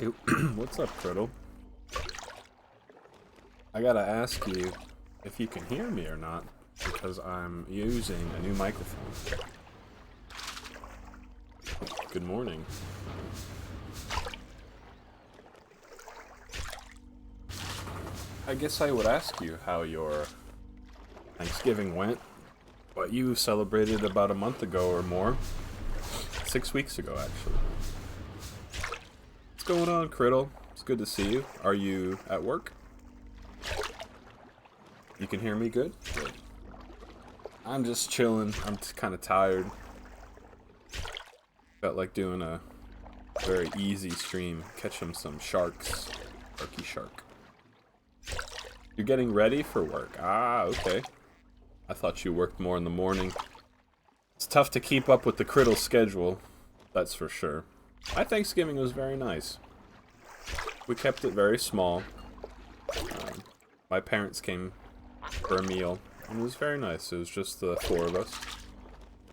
Hey, what's up, Criddle? I gotta ask you if you can hear me or not, because I'm using a new microphone. Good morning. I guess I would ask you how your Thanksgiving went. What you celebrated about a month ago or more. 6 weeks ago, actually. What's going on, Criddle? It's good to see you. Are you at work? You can hear me good? Good. I'm just chilling. I'm kind of tired. Felt like doing a very easy stream. Catching some sharks. Sharky shark. You're getting ready for work. Ah, okay. I thought you worked more in the morning. It's tough to keep up with the Criddle schedule. That's for sure. My Thanksgiving was very nice. We kept it very small. My parents came for a meal, and it was very nice. It was just the four of us.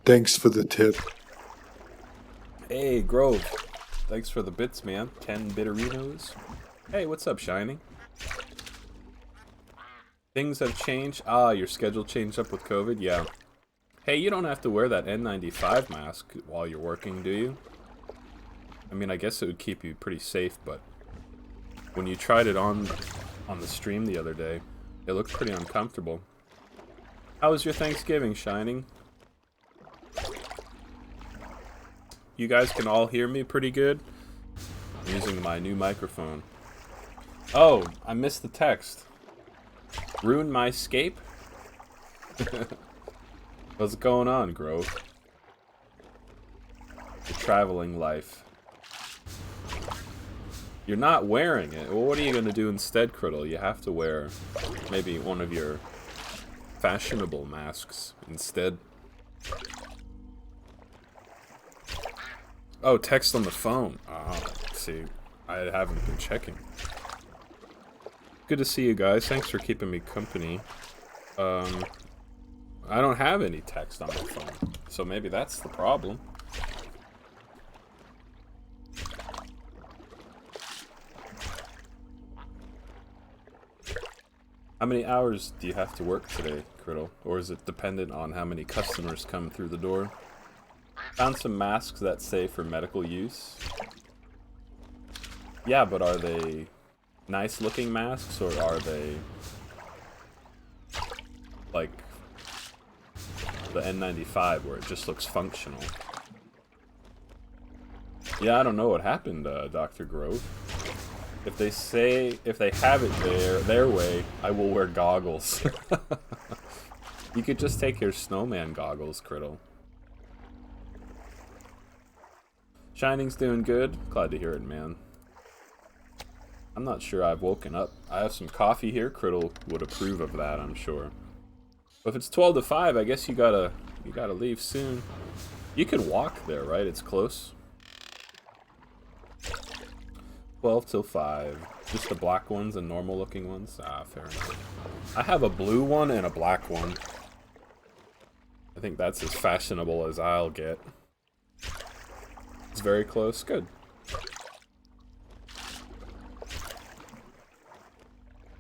Thanks for the tip. Hey, Grove. Thanks for the bits, man. 10 bitterinos. Hey, what's up, Shining? Things have changed. Ah, your schedule changed up with COVID? Yeah. Hey, you don't have to wear that N95 mask while you're working, do you? I mean, I guess it would keep you pretty safe, but when you tried it on the stream the other day, it looked pretty uncomfortable. How was your Thanksgiving, Shining? You guys can all hear me pretty good? I'm using my new microphone. Oh, I missed the text. Ruin my scape? What's going on, Grove? The traveling life. You're not wearing it. Well, what are you going to do instead, Criddle? You have to wear maybe one of your fashionable masks instead. Oh, text on the phone. Oh, see, I haven't been checking. Good to see you guys. Thanks for keeping me company. I don't have any text on my phone, so maybe that's the problem. How many hours do you have to work today, Criddle? Or is it dependent on how many customers come through the door? Found some masks that say for medical use. Yeah, but are they nice looking masks, or are they like the N95 where it just looks functional? Yeah, I don't know what happened, Dr. Grove. If they have it their way, I will wear goggles. You could just take your snowman goggles, Criddle. Shining's doing good. Glad to hear it, man. I'm not sure I've woken up. I have some coffee here. Criddle would approve of that, I'm sure. But if it's 12 to 5, I guess you gotta leave soon. You can walk there, right? It's close. 12 till 5. Just the black ones and normal looking ones? Ah, fair enough. I have a blue one and a black one. I think that's as fashionable as I'll get. It's very close. Good.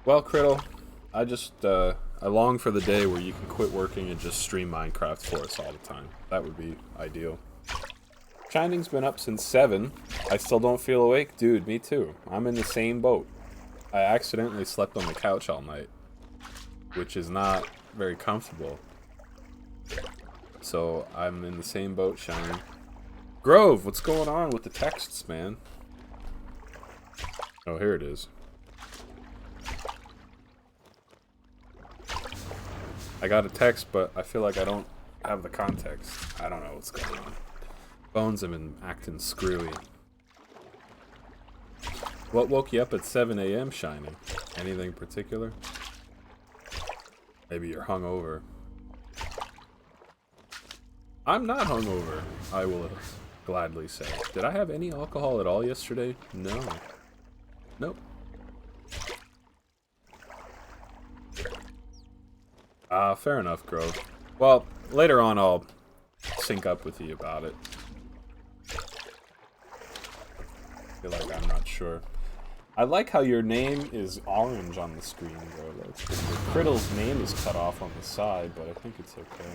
Well, Criddle, I long for the day where you can quit working and just stream Minecraft for us all the time. That would be ideal. Shining's been up since 7. I still don't feel awake? Dude, me too. I'm in the same boat. I accidentally slept on the couch all night, which is not very comfortable. So, I'm in the same boat, Shining. Grove, what's going on with the texts, man? Oh, here it is. I got a text, but I feel like I don't have the context. I don't know what's going on. Phones have been acting screwy. What woke you up at 7 a.m., Shining? Anything particular? Maybe you're hungover. I'm not hungover, I will gladly say. Did I have any alcohol at all yesterday? No. Nope. Fair enough, Grove. Well, later on I'll sync up with you about it. I feel like I'm not sure. sure. I like how your name is orange on the screen, bro. That's pretty good. Criddle's name is cut off on the side, but I think it's okay.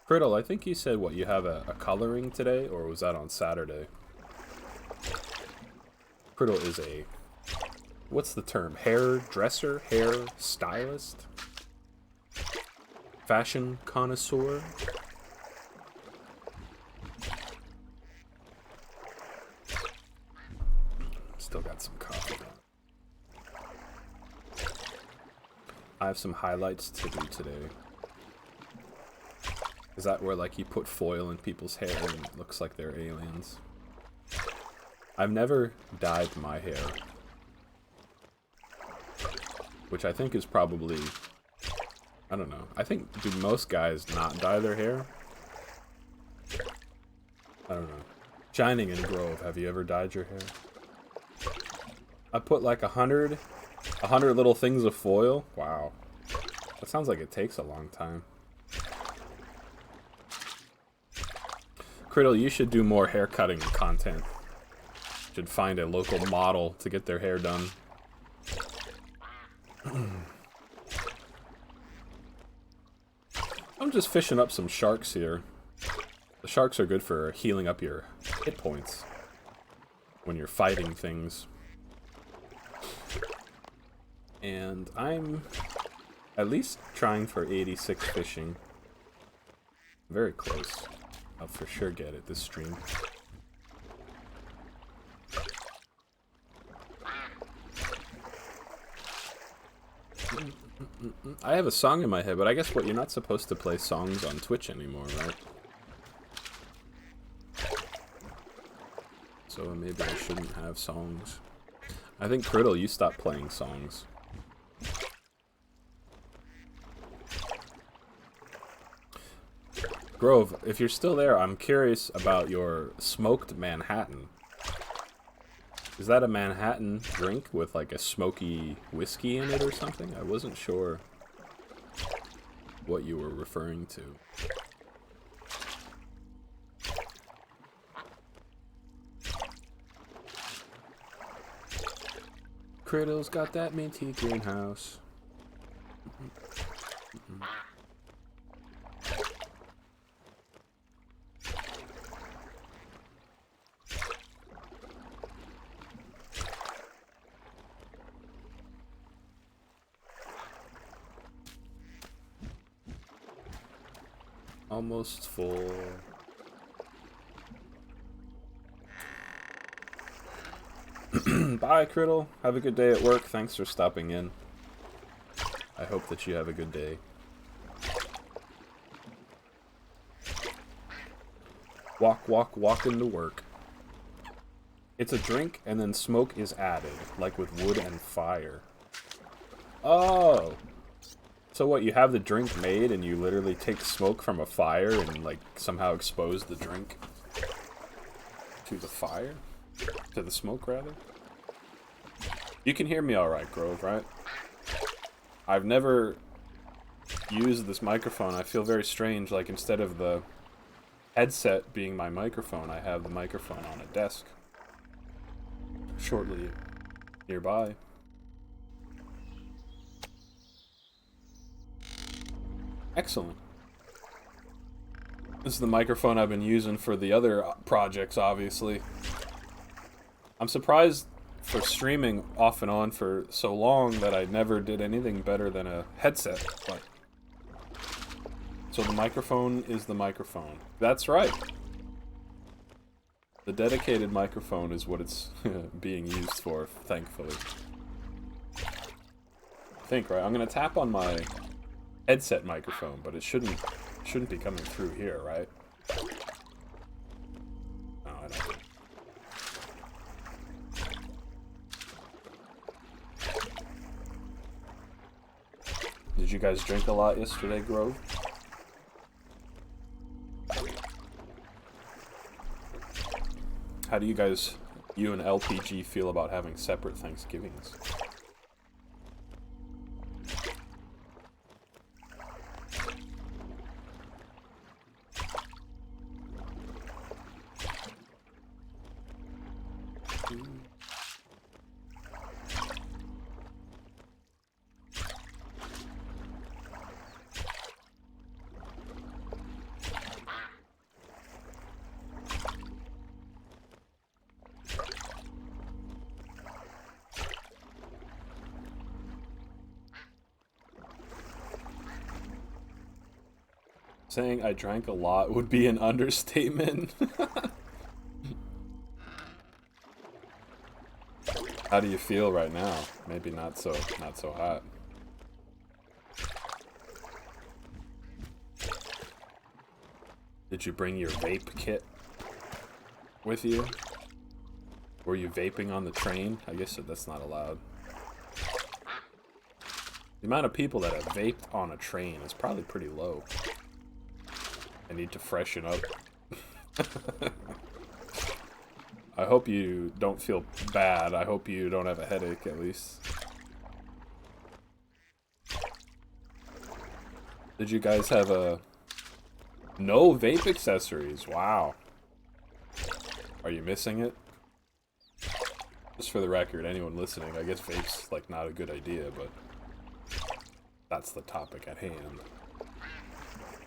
Criddle, I think you said, what, you have a coloring today, or was that on Saturday? Criddle is a, what's the term? Hair dresser? Hair stylist? Fashion connoisseur? Still got some coffee on. I have some highlights to do today. Is that where, like, you put foil in people's hair and it looks like they're aliens? I've never dyed my hair. Which I think is probably... I don't know. I think, do most guys not dye their hair? I don't know. Shining in Grove, have you ever dyed your hair? I put like 100 little things of foil. Wow. That sounds like it takes a long time. Criddle, you should do more hair cutting content. Should find a local model to get their hair done. I'm just fishing up some sharks here. The sharks are good for healing up your hit points when you're fighting things. And I'm at least trying for 86 fishing. Very close. I'll for sure get it this stream. I have a song in my head, but I guess what, you're not supposed to play songs on Twitch anymore, right? So maybe I shouldn't have songs. I think Criddle, you stopped playing songs. Grove, if you're still there, I'm curious about your smoked Manhattan. Is that a Manhattan drink with like a smoky whiskey in it or something? I wasn't sure what you were referring to. Criddle's got that minty greenhouse. Almost full. Bye, Criddle. Have a good day at work. Thanks for stopping in. I hope that you have a good day. Walk, walk, walk into work. It's a drink, and then smoke is added, like with wood and fire. Oh! So what, you have the drink made, and you literally take smoke from a fire and, like, somehow expose the drink to the fire? To the smoke, rather? You can hear me alright, Grove, right? I've never used this microphone. I feel very strange, like instead of the headset being my microphone, I have the microphone on a desk. Shortly nearby. Excellent. This is the microphone I've been using for the other projects, obviously. I'm surprised for streaming off and on for so long that I never did anything better than a headset. But so the microphone is the microphone. That's right. The dedicated microphone is what it's being used for, thankfully. I think, right? I'm gonna tap on my headset microphone, but it shouldn't be coming through here, right? No, I don't. Did you guys drink a lot yesterday, Grove? How do you and LPG feel about having separate Thanksgivings? Saying I drank a lot would be an understatement. How do you feel right now? Maybe not so hot. Did you bring your vape kit with you? Were you vaping on the train? I guess that's not allowed. The amount of people that have vaped on a train is probably pretty low. I need to freshen up. I hope you don't feel bad. I hope you don't have a headache, at least. Did you guys have a... No vape accessories? Wow. Are you missing it? Just for the record, anyone listening, I guess vape's, like, not a good idea, but... That's the topic at hand.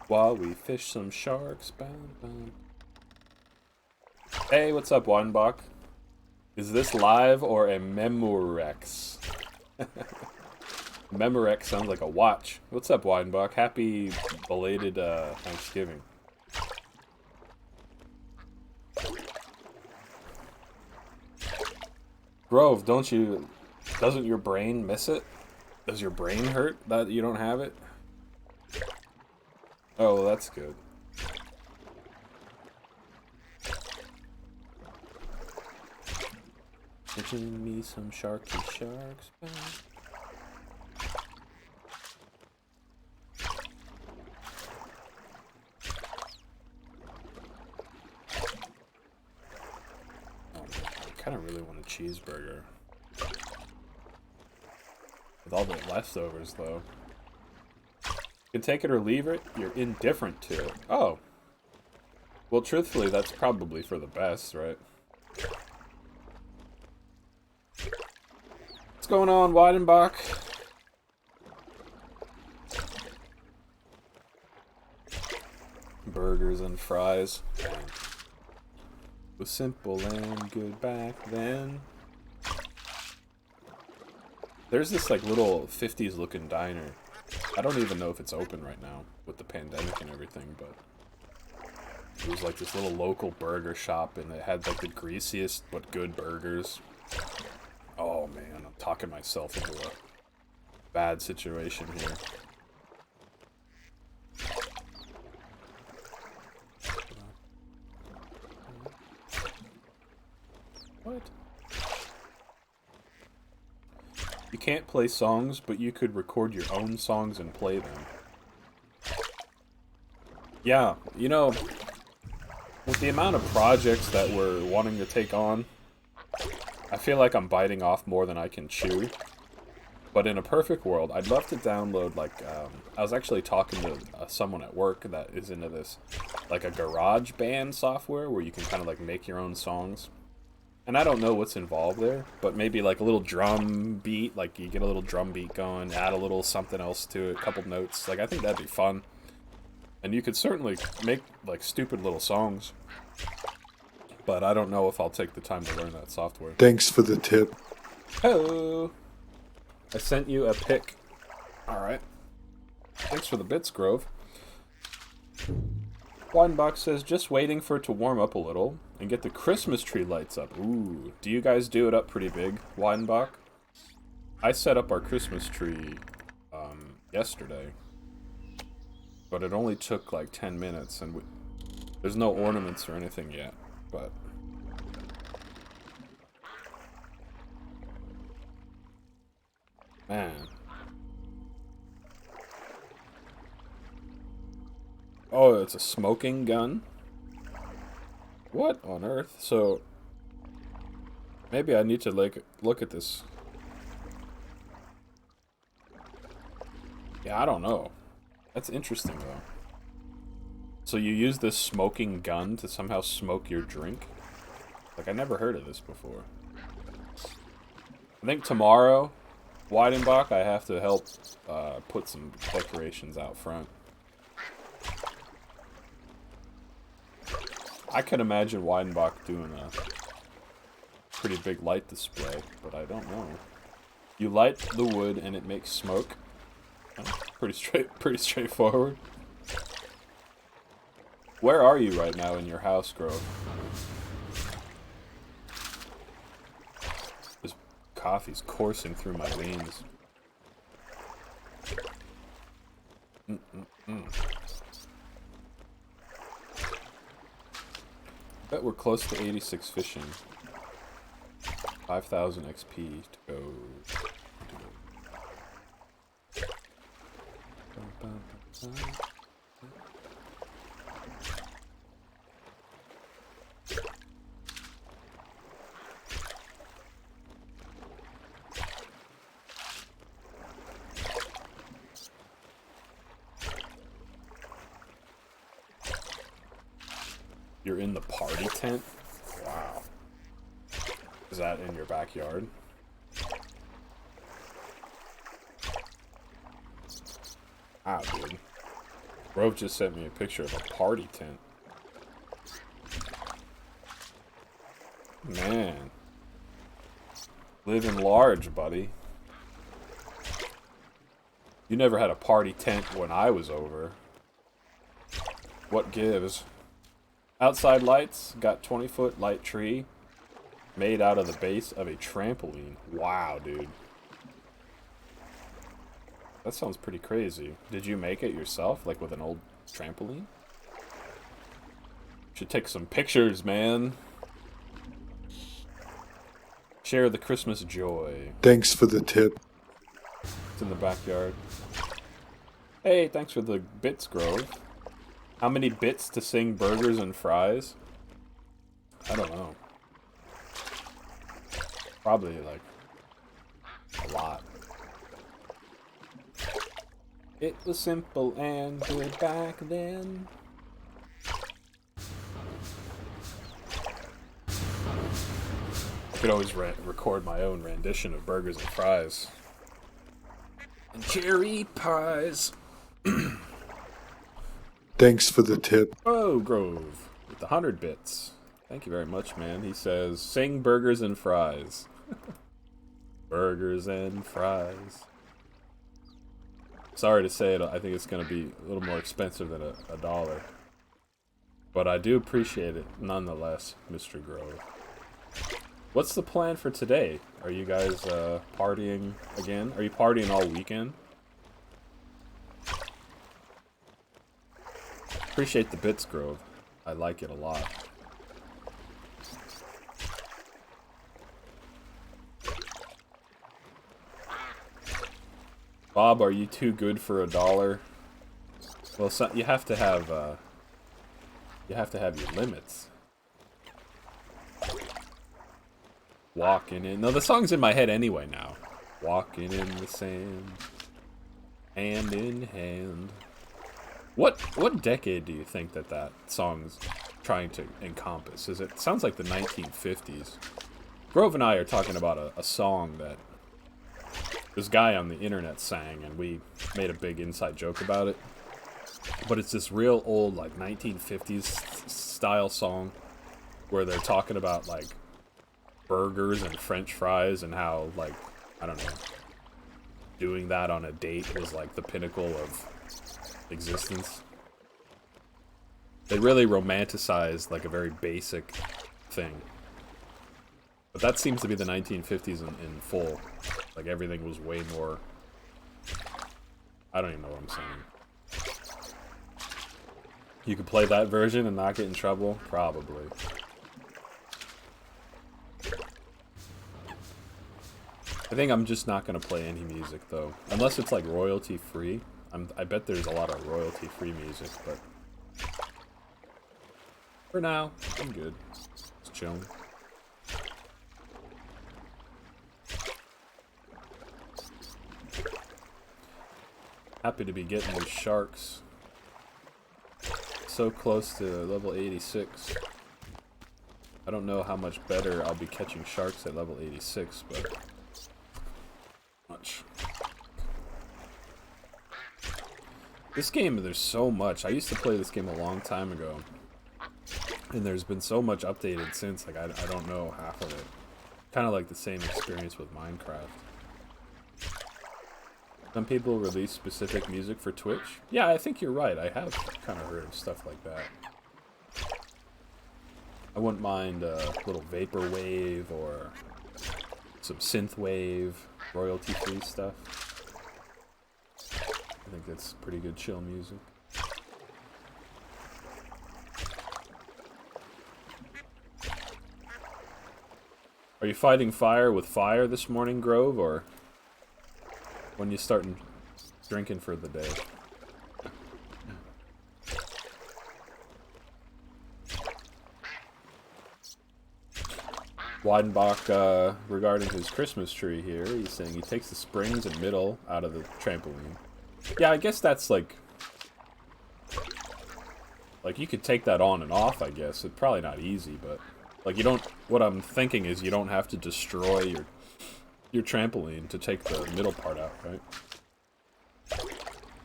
While we fish some sharks... Bam, bam. Hey, what's up, Weinbach? Is this live or a Memorex? Memorex sounds like a watch. What's up, Weinbach? Happy belated Thanksgiving. Grove, doesn't your brain miss it? Does your brain hurt that you don't have it? Oh, well, that's good. Giving me some sharky sharks. I kind of really want a cheeseburger. With all the leftovers, though. You can take it or leave it. You're indifferent to it. Oh. Well, truthfully, that's probably for the best, right? What's going on, Weidenbach? Burgers and fries. Was simple and good back then. There's this like little 50s looking diner. I don't even know if it's open right now with the pandemic and everything, but it was like this little local burger shop and it had like the greasiest but good burgers. Oh man, I'm talking myself into a bad situation here. What? You can't play songs, but you could record your own songs and play them. Yeah, you know, with the amount of projects that we're wanting to take on, I feel like I'm biting off more than I can chew. But in a perfect world, I'd love to download, like, I was actually talking to someone at work that is into this, like a garage band software where you can kind of, like, make your own songs. And I don't know what's involved there, but maybe, like, a little drum beat, like, you get a little drum beat going, add a little something else to it, a couple notes. Like, I think that'd be fun. And you could certainly make, like, stupid little songs. But I don't know if I'll take the time to learn that software. Thanks for the tip. Hello! I sent you a pic. Alright. Thanks for the bits, Grove. Weinbach says, just waiting for it to warm up a little and get the Christmas tree lights up. Ooh. Do you guys do it up pretty big, Weinbach? I set up our Christmas tree yesterday. But it only took like 10 minutes and there's no ornaments or anything yet. But man. Oh, it's a smoking gun? What on earth? So maybe I need to like look at this. Yeah, I don't know. That's interesting though. So you use this smoking gun to somehow smoke your drink? Like, I never heard of this before. I think tomorrow, Weidenbach, I have to help put some decorations out front. I can imagine Weidenbach doing a pretty big light display, but I don't know. You light the wood and it makes smoke. Pretty straightforward. Where are you right now in your house, Grove? This coffee's coursing through my veins. Bet we're close to 86 fishing. 5,000 XP to go. You're in the party tent? Wow. Is that in your backyard? Ah, dude. Grove just sent me a picture of a party tent. Man. Living large, buddy. You never had a party tent when I was over. What gives? Outside lights, got 20-foot light tree made out of the base of a trampoline. Wow, dude. That sounds pretty crazy. Did you make it yourself, like with an old trampoline? Should take some pictures, man. Share the Christmas joy. Thanks for the tip. It's in the backyard. Hey, thanks for the bits, Grove. How many bits to sing burgers and fries? I don't know. Probably, like, a lot. It was simple and good back then. I could always record my own rendition of burgers and fries. And cherry pies. Thanks for the tip. Oh, Grove, with the 100 bits. Thank you very much, man. He says, sing burgers and fries. Burgers and fries. Sorry to say it, I think it's going to be a little more expensive than a dollar. But I do appreciate it nonetheless, Mr. Grove. What's the plan for today? Are you guys partying again? Are you partying all weekend? Appreciate the bits, Grove. I like it a lot. Bob, are you too good for a dollar? Well, so, you have to have your limits. Walking in. No, the song's in my head anyway now. Walking in the sand, hand in hand. What decade do you think that song's trying to encompass? It sounds like the 1950s. Grove and I are talking about a song that this guy on the internet sang, and we made a big inside joke about it. But it's this real old, like, 1950s style song where they're talking about, like, burgers and french fries and how, like, I don't know, doing that on a date was, like, the pinnacle of existence. They really romanticized, like, a very basic thing. But that seems to be the 1950s in full. Like, everything was way more... I don't even know what I'm saying. You could play that version and not get in trouble? Probably. I think I'm just not going to play any music, though. Unless it's, like, royalty-free. I bet there's a lot of royalty-free music, but... For now, I'm good. Just chilling. Happy to be getting these sharks. So close to level 86. I don't know how much better I'll be catching sharks at level 86, but... much. This game, there's so much. I used to play this game a long time ago. And there's been so much updated since, like, I don't know half of it. Kind of like the same experience with Minecraft. Some people release specific music for Twitch. Yeah, I think you're right. I have kind of heard of stuff like that. I wouldn't mind a little vaporwave or some synthwave, royalty-free stuff. I think that's pretty good chill music. Are you fighting fire with fire this morning, Grove, or when you starting drinking for the day? Weidenbach, regarding his Christmas tree here, he's saying he takes the springs and middle out of the trampoline. Yeah, I guess that's like you could take that on and off, I guess. It's probably not easy, but like you don't, what I'm thinking is you don't have to destroy your trampoline to take the middle part out, right?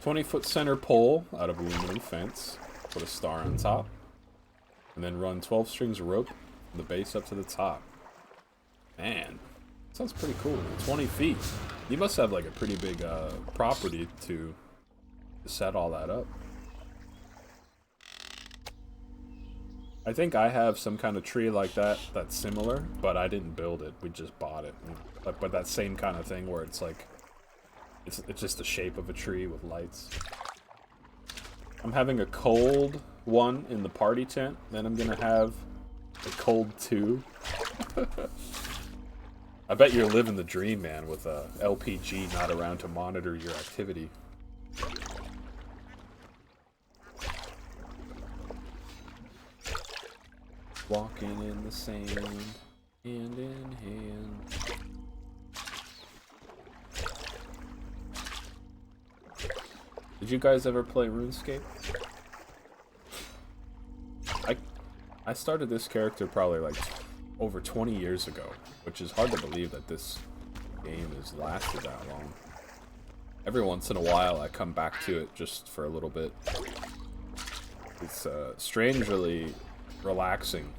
20-foot center pole out of aluminum fence, put a star on top, and then run 12 strings of rope from the base up to the top. Man, sounds pretty cool. 20 feet. You must have like a pretty big property to set all that up. I think I have some kind of tree like that that's similar, but I didn't build it. We just bought it. But that same kind of thing where it's like it's just the shape of a tree with lights. I'm having a cold one in the party tent. Then I'm gonna have a cold 2. I bet you're living the dream, man, with a LPG not around to monitor your activity. Walking in the sand, hand in hand. Did you guys ever play Runescape? I started this character probably like over 20 years ago, which is hard to believe that this game has lasted that long. Every once in a while I come back to it just for a little bit. It's strangely relaxing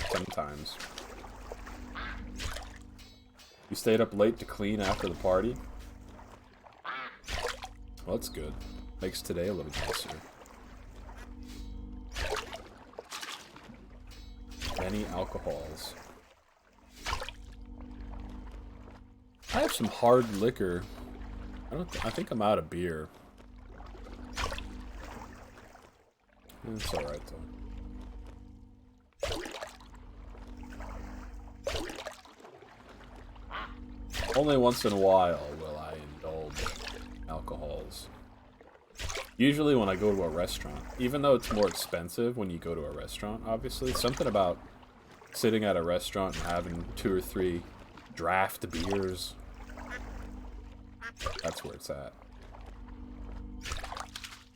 sometimes. You stayed up late to clean after the party? Well, that's good. Makes today a little nicer. Many alcohols. I have some hard liquor. I think I'm out of beer. It's alright though. Only once in a while will I indulge in alcohols. Usually when I go to a restaurant, even though it's more expensive when you go to a restaurant, obviously, something about sitting at a restaurant and having 2 or 3 draft beers, that's where it's at.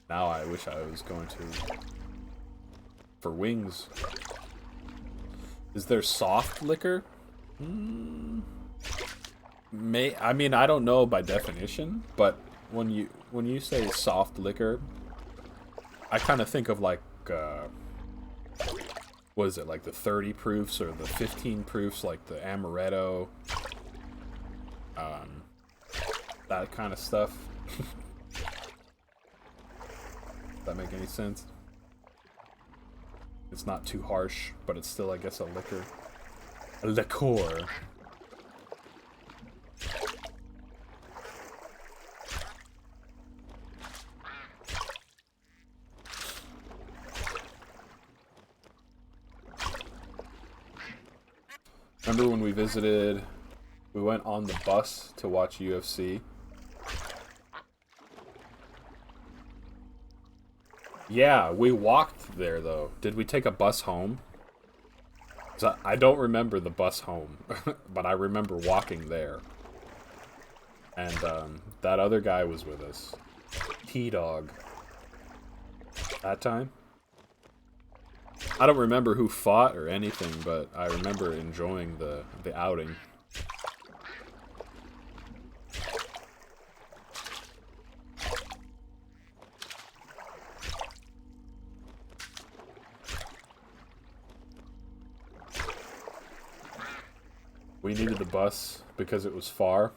Now I wish I was going to for wings. Is there soft liquor? I mean, I don't know by definition, but when you say soft liquor, I kind of think of like, what is it, like the 30 proofs or the 15 proofs, like the amaretto, that kind of stuff. Does that make any sense? It's not too harsh, but it's still, I guess, a liquor. A liqueur. Remember when we visited, we went on the bus to watch UFC? Yeah, we walked there though. Did we take a bus home? 'Cause I don't remember the bus home, but I remember walking there. And that other guy was with us. T-Dog. That time? I don't remember who fought or anything, but I remember enjoying the outing. We needed the bus because it was far.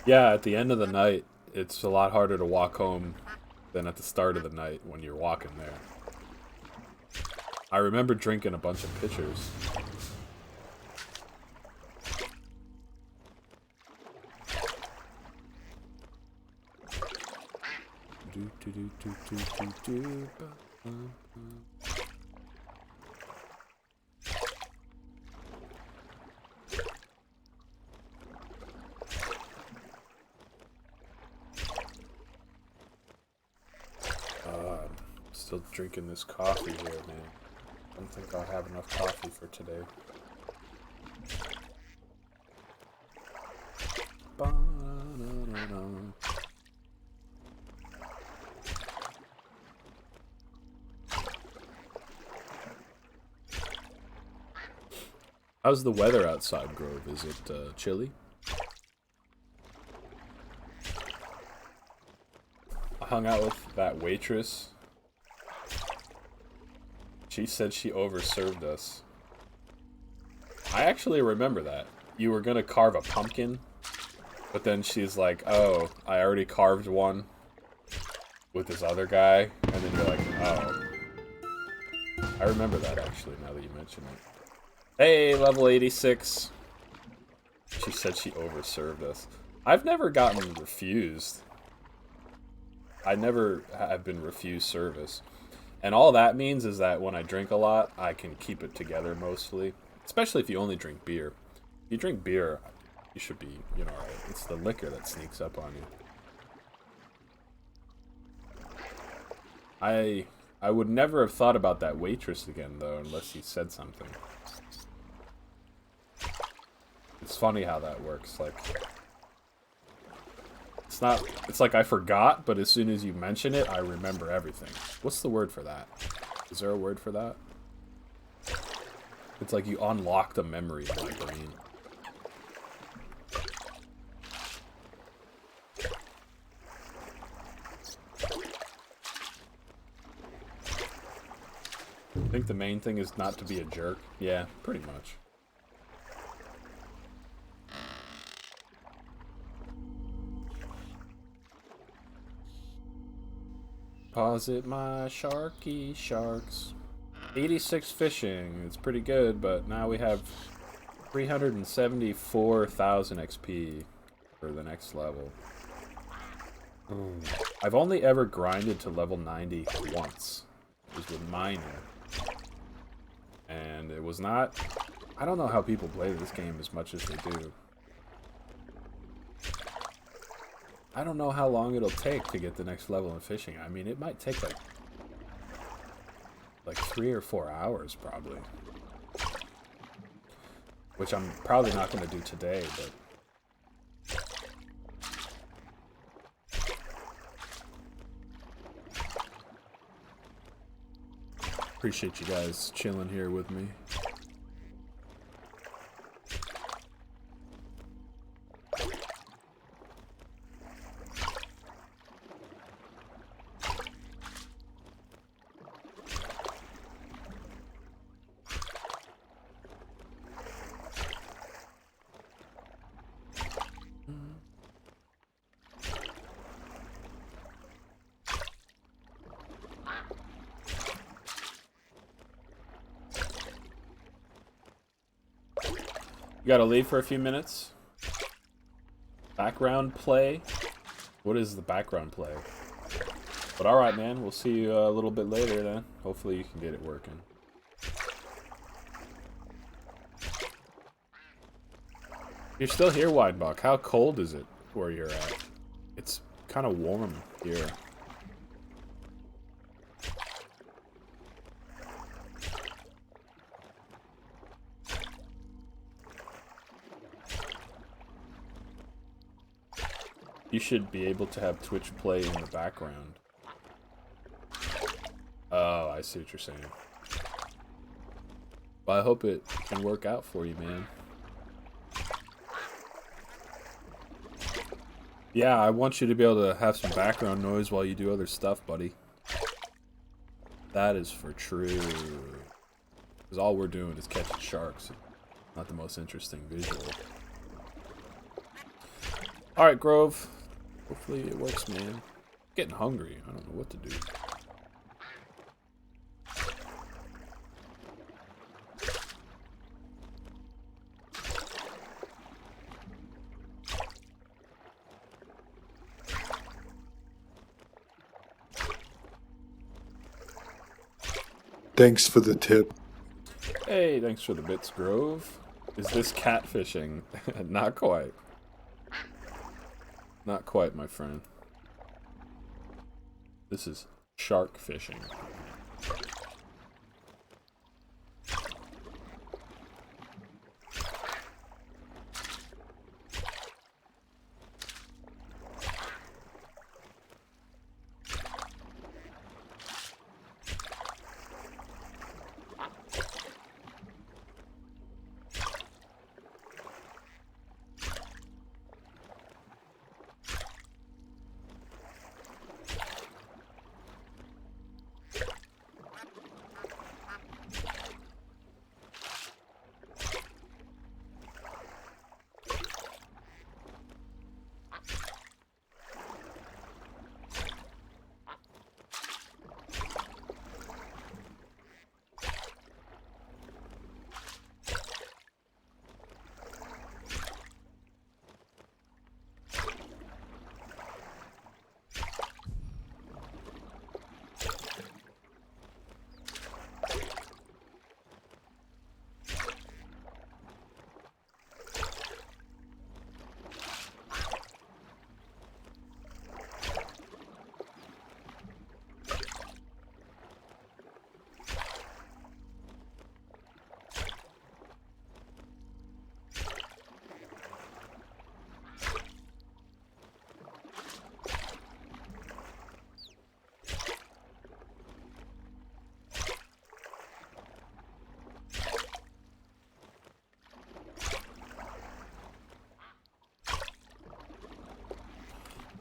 Yeah, at the end of the night, it's a lot harder to walk home than at the start of the night when you're walking there. I remember drinking a bunch of pitchers. Still drinking this coffee here, man. I don't think I'll have enough coffee for today. How's the weather outside, Grove? Is it chilly? I hung out with that waitress. She said she overserved us. I actually remember that. You were gonna carve a pumpkin, but then she's like, oh, I already carved one with this other guy, and then you're like, oh. I remember that, actually, now that you mention it. Hey, level 86. She said she overserved us. I've never gotten refused. I never have been refused service. And all that means is that when I drink a lot, I can keep it together mostly. Especially if you only drink beer. If you drink beer, you should be, you know, alright. It's the liquor that sneaks up on you. I would never have thought about that waitress again, though, unless he said something. It's funny how that works, like... It's like I forgot, but as soon as you mention it, I remember everything. What's the word for that? Is there a word for that? It's like you unlocked a memory in my brain. I think the main thing is not to be a jerk. Yeah, pretty much. Deposit my sharky sharks. 86 fishing. It's pretty good, but now we have 374,000 XP for the next level. Ooh. I've only ever grinded to level 90 once. It was with miner. And it was not... I don't know how people play this game as much as they do. I don't know how long it'll take to get the next level in fishing. I mean, it might take like 3 or 4 hours, probably. Which I'm probably not going to do today, but... Appreciate you guys chilling here with me. You gotta leave for a few minutes. Background play? What is the background play? But alright, man. We'll see you a little bit later then. Hopefully you can get it working. You're still here, Widebuck. How cold is it where you're at? It's kind of warm here. You should be able to have Twitch play in the background. Oh, I see what you're saying. Well, I hope it can work out for you, man. Yeah, I want you to be able to have some background noise while you do other stuff, buddy. That is for true. Because all we're doing is catching sharks. Not the most interesting visual. Alright, Grove. Hopefully it works, man. Getting hungry. I don't know what to do. Thanks for the tip. Hey, thanks for the bits, Grove. Is this catfishing? Not quite. Not quite, my friend. This is shark fishing.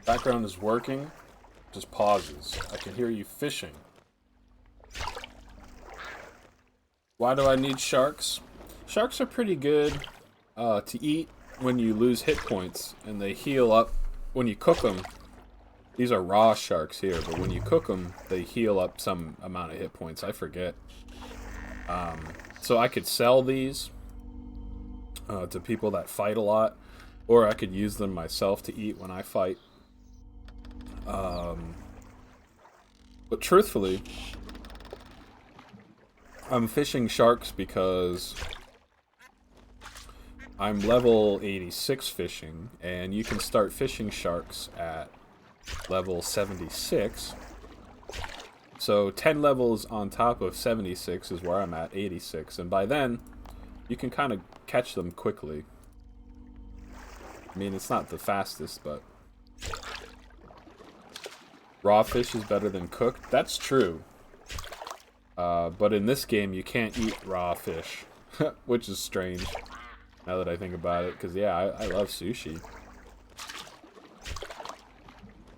Background is working. Just pauses. I can hear you fishing. Why do I need sharks? Sharks are pretty good to eat when you lose hit points, and they heal up when you cook them. These are raw sharks here, but when you cook them, they heal up some amount of hit points. I forget. So I could sell these to people that fight a lot, or I could use them myself to eat when I fight. But truthfully, I'm fishing sharks because I'm level 86 fishing, and you can start fishing sharks at level 76. So 10 levels on top of 76 is where I'm at, 86, and by then, you can kind of catch them quickly. I mean, it's not the fastest, but raw fish is better than cooked. That's true. But in this game, you can't eat raw fish, which is strange, now that I think about it, because, yeah, I love sushi.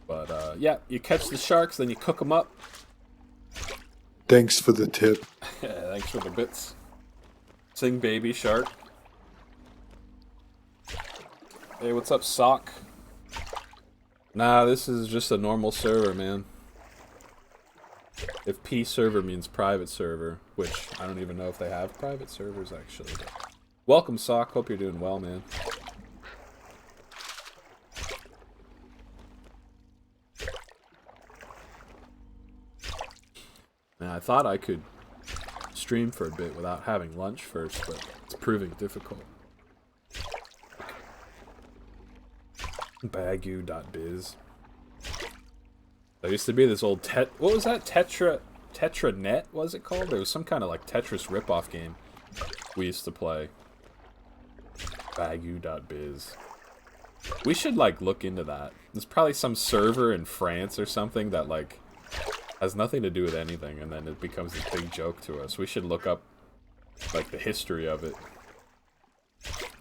But, yeah, you catch the sharks, then you cook them up. Thanks for the tip. Yeah, thanks for the bits. Sing baby shark. Hey, what's up, Sock? Nah, this is just a normal server, man. If P server means private server, which I don't even know if they have private servers, actually. But welcome, Sock. Hope you're doing well, man. Man, I thought I could stream for a bit without having lunch first, but it's proving difficult. Bagu.biz. There used to be this old what was that? Tetranet, was it called? There was some kind of like Tetris ripoff game we used to play. Bagu.biz. We should like look into that. There's probably some server in France or something that like has nothing to do with anything, and then it becomes a big joke to us. We should look up like the history of it,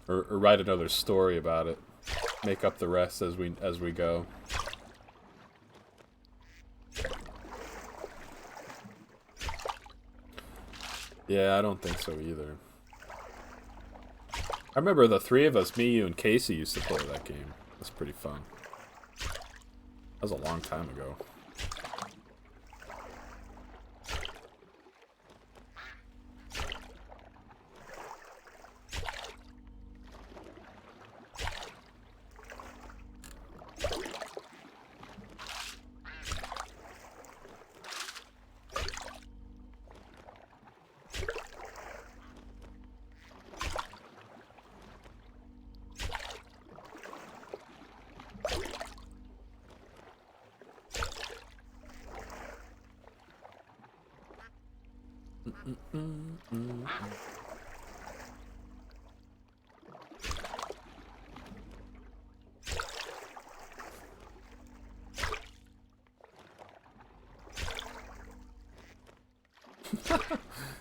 or write another story about it. Make up the rest as we go. Yeah, I don't think so either. I remember the three of us, me, you, and Casey, used to play that game. It was pretty fun. That was a long time ago.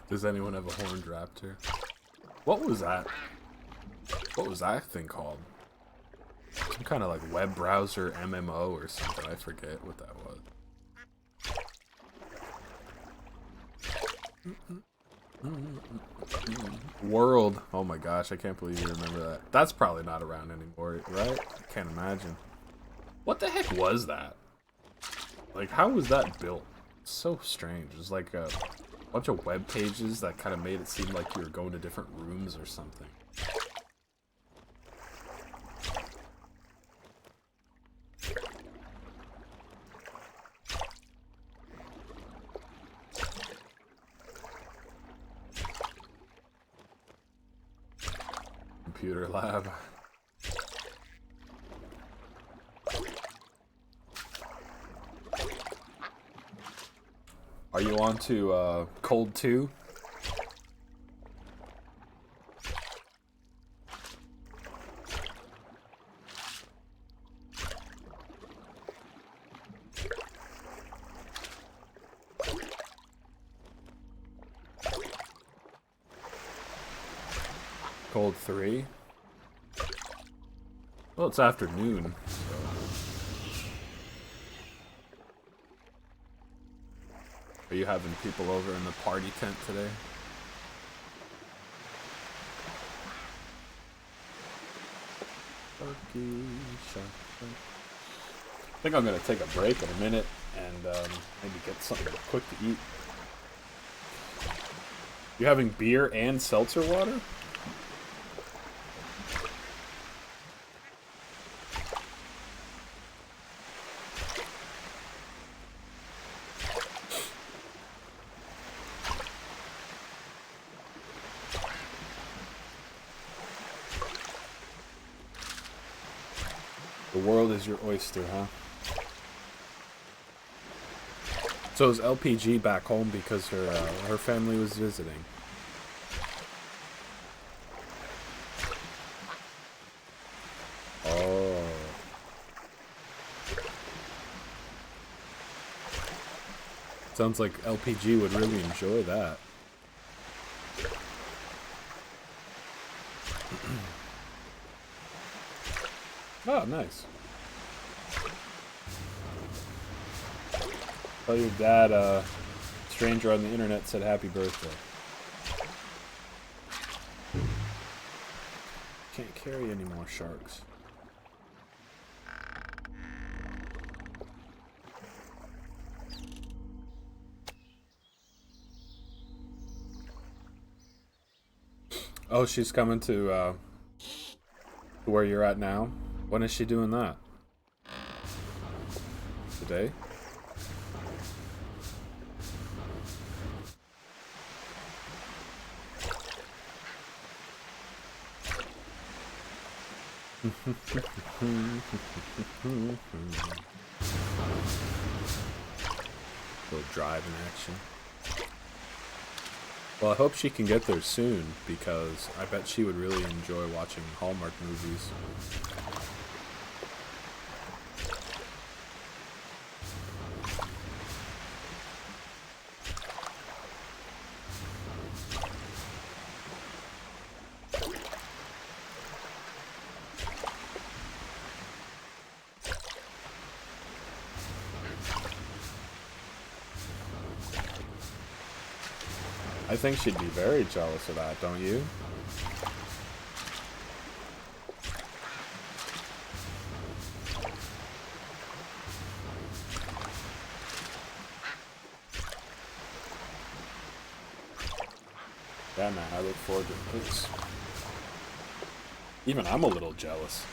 Does anyone have a horned raptor? What was that? What was that thing called? Some kind of like web browser MMO or something. I forget what that was. World. Oh my gosh, I can't believe you remember that. That's probably not around anymore, right? I can't imagine. What the heck was that? Like, how was that built? So strange. It was like a bunch of web pages that kind of made it seem like you were going to different rooms or something. Computer lab. Are you on to Cold 2? Cold 3? Well, it's afternoon, so... Are you having people over in the party tent today? I think I'm gonna take a break in a minute and maybe get something quick to eat. You having beer and seltzer water? The world is your oyster, huh? So is LPG back home because her family was visiting? Oh. Sounds like LPG would really enjoy that. Oh, nice. Tell your dad, stranger on the internet said happy birthday. Can't carry any more sharks. Oh, she's coming to where you're at now? When is she doing that? Today? Little driving action. Well, I hope she can get there soon, because I bet she would really enjoy watching Hallmark movies. I think she'd be very jealous of that, don't you? Yeah, man, I look forward to this. Even I'm a little jealous.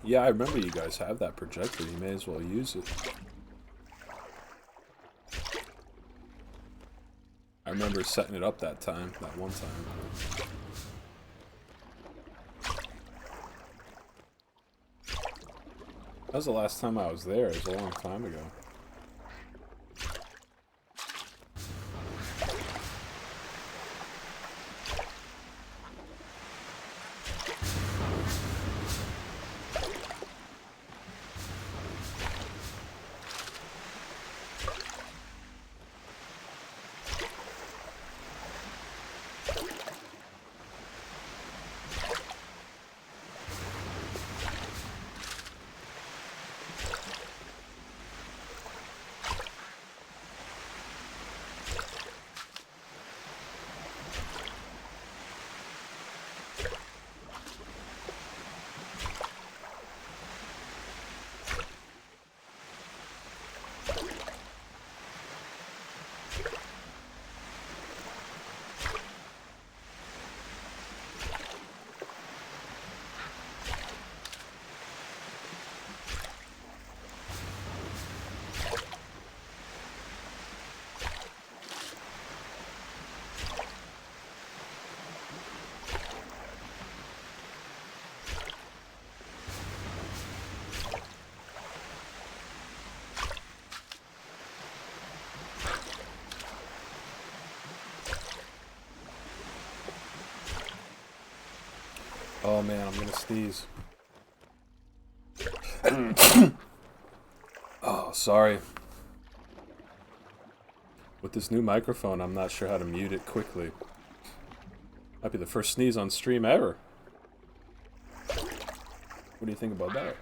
Yeah, I remember you guys have that projector. You may as well use it. I remember setting it up that one time. That was the last time I was there. It was a long time ago. Oh man, I'm gonna sneeze. Oh, sorry. With this new microphone, I'm not sure how to mute it quickly. Might be the first sneeze on stream ever. What do you think about that?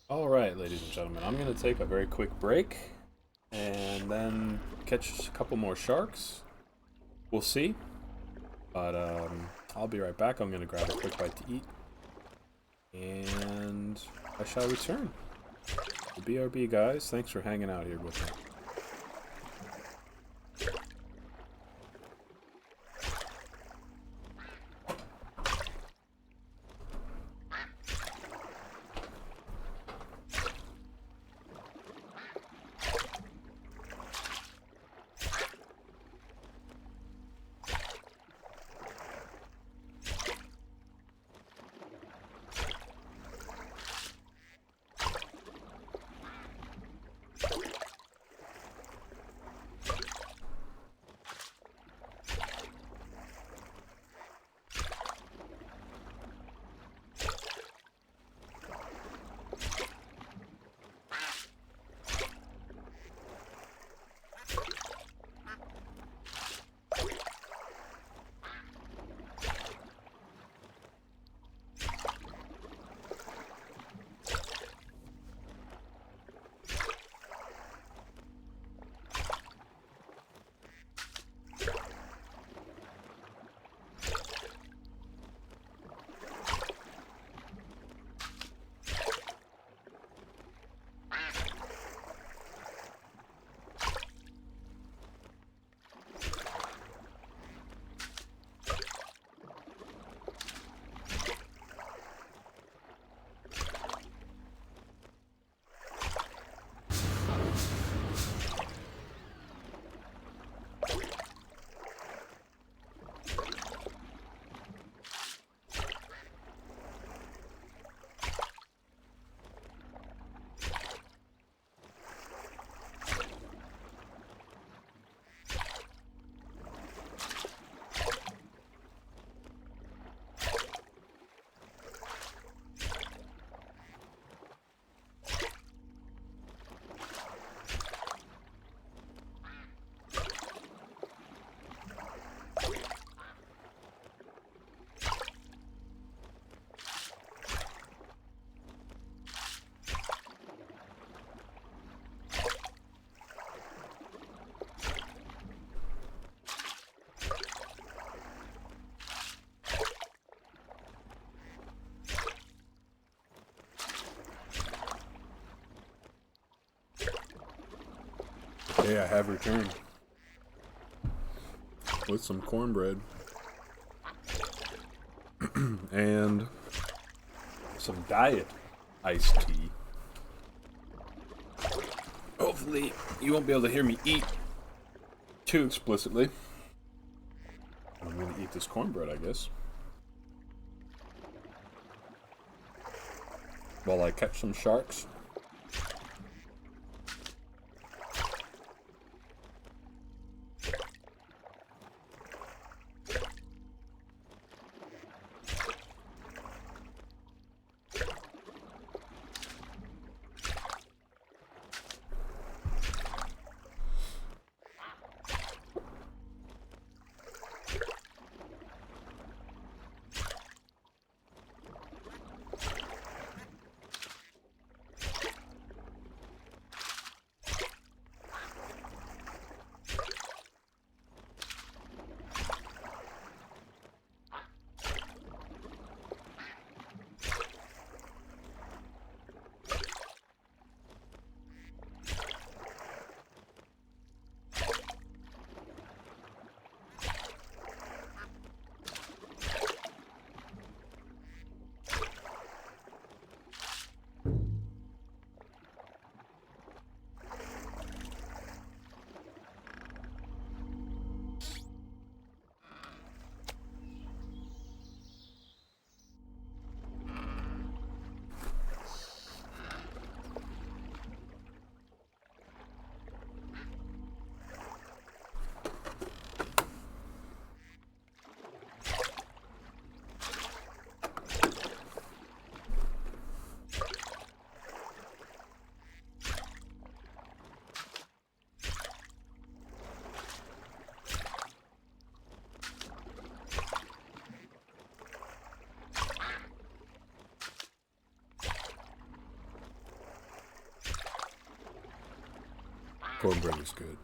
Alright, ladies and gentlemen, I'm going to take a very quick break and then catch a couple more sharks. We'll see. But I'll be right back. I'm going to grab a quick bite to eat. And I shall return. BRB, guys. Thanks for hanging out here with me. Okay, I have returned. With some cornbread. And some diet iced tea. Hopefully, you won't be able to hear me eat too explicitly. I'm gonna eat this cornbread, I guess. While I catch some sharks. Cornbread is good.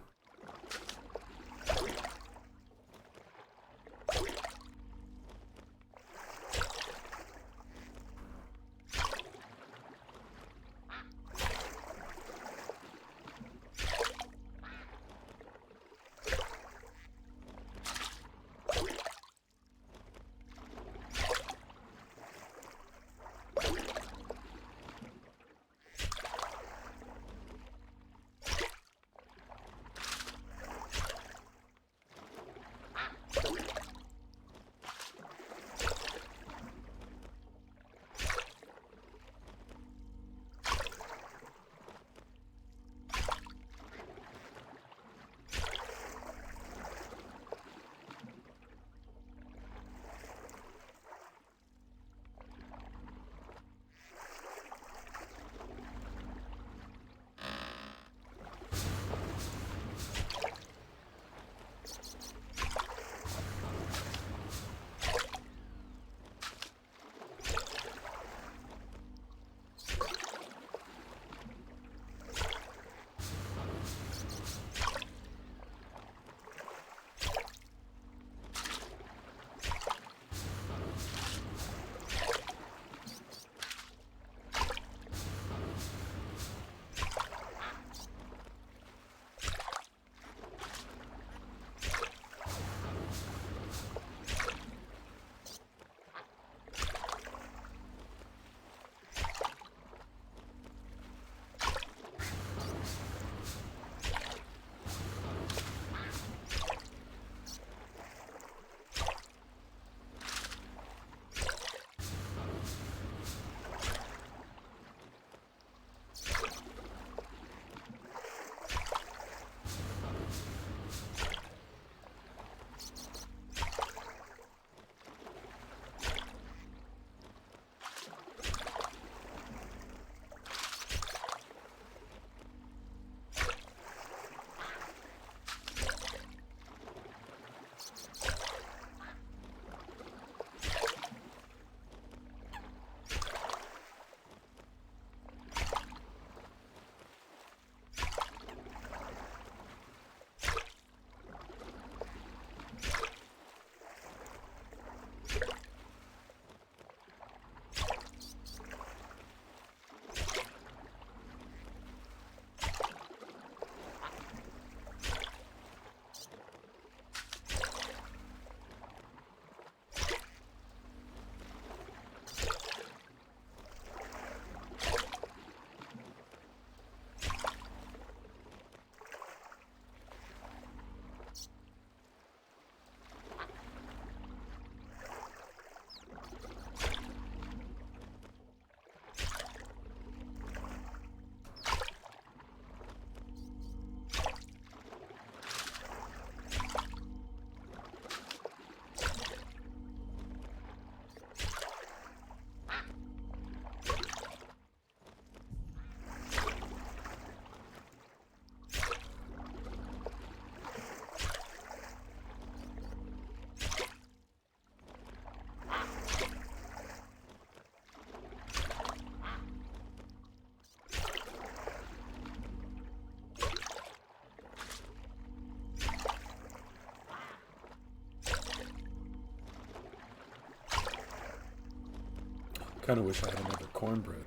Kind of wish I had another cornbread.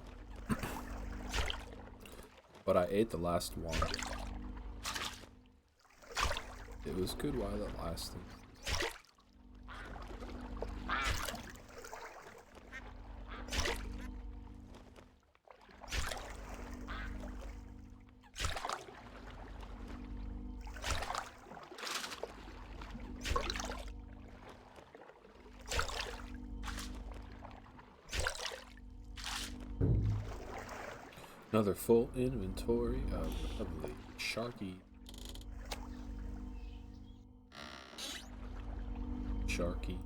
But I ate the last one. It was good while it lasted. Another full inventory of lovely sharky. Sharky.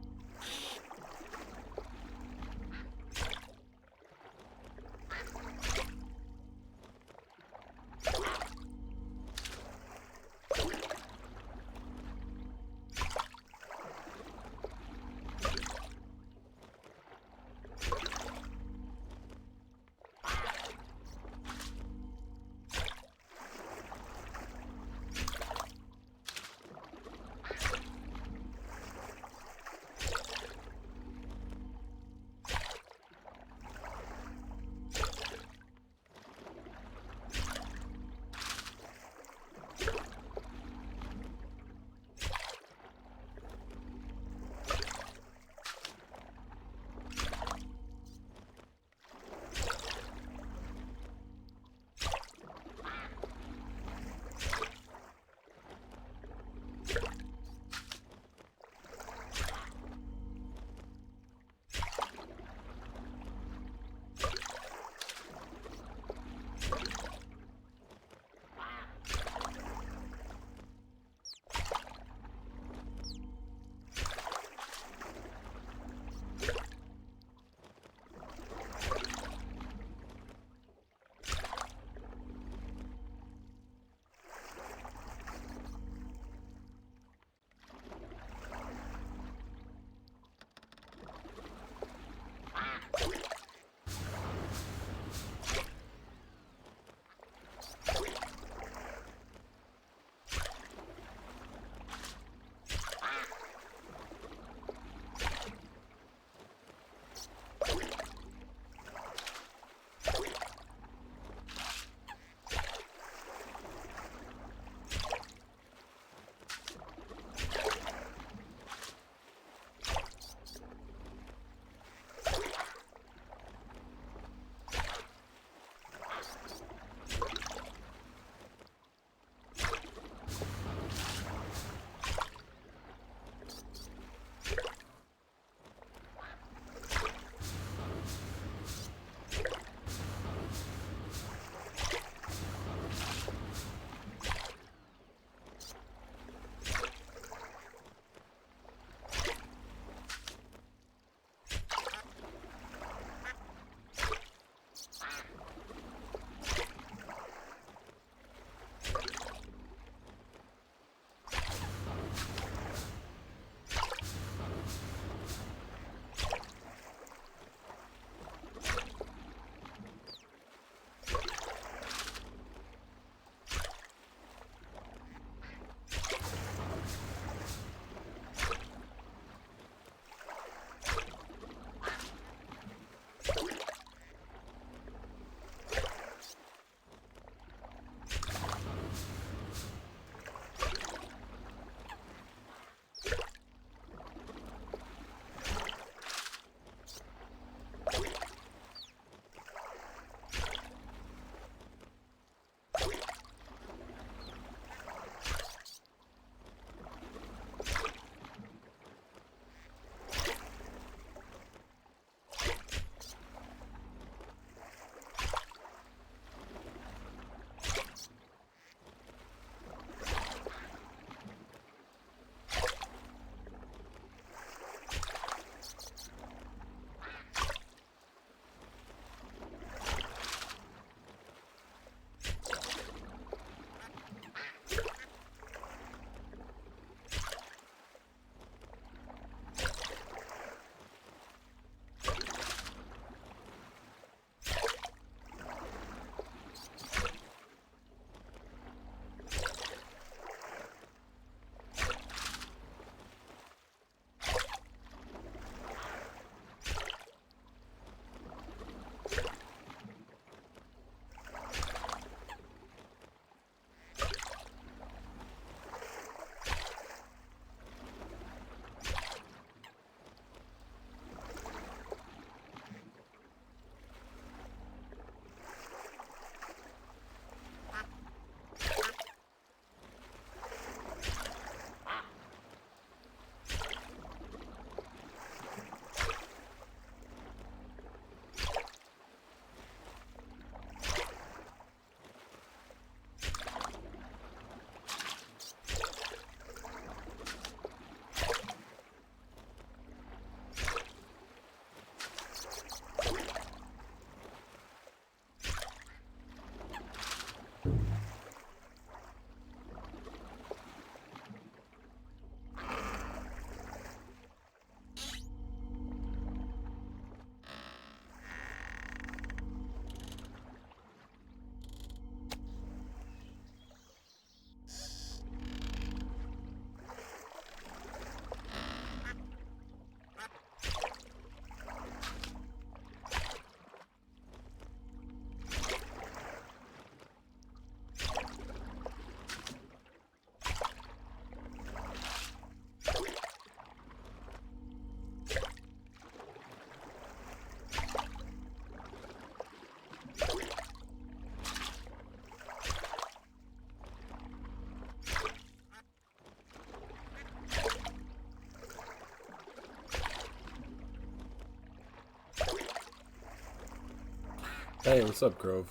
Hey, what's up, Grove?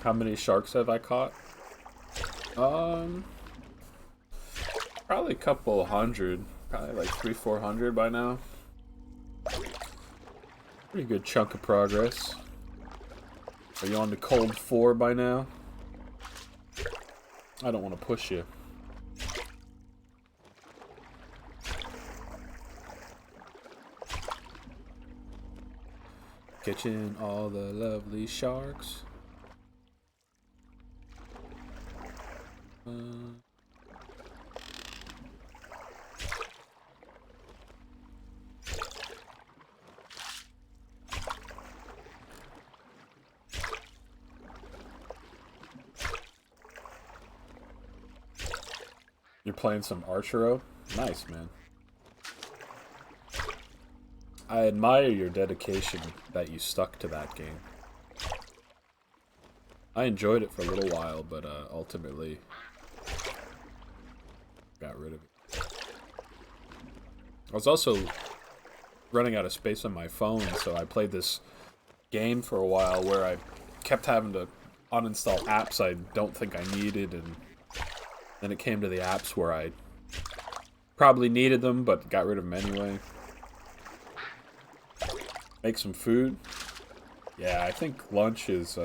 How many sharks have I caught? Um, Probably a couple hundred. Probably like 300-400 by now. Pretty good chunk of progress. Are you on to cold 4 by now? I don't want to push you. Catching all the lovely sharks. You're playing some Archero? Nice, man. I admire your dedication that you stuck to that game. I enjoyed it for a little while, but ultimately got rid of it. I was also running out of space on my phone, so I played this game for a while where I kept having to uninstall apps I don't think I needed, and then it came to the apps where I probably needed them, but got rid of them anyway. Make some food. Yeah, I think lunch is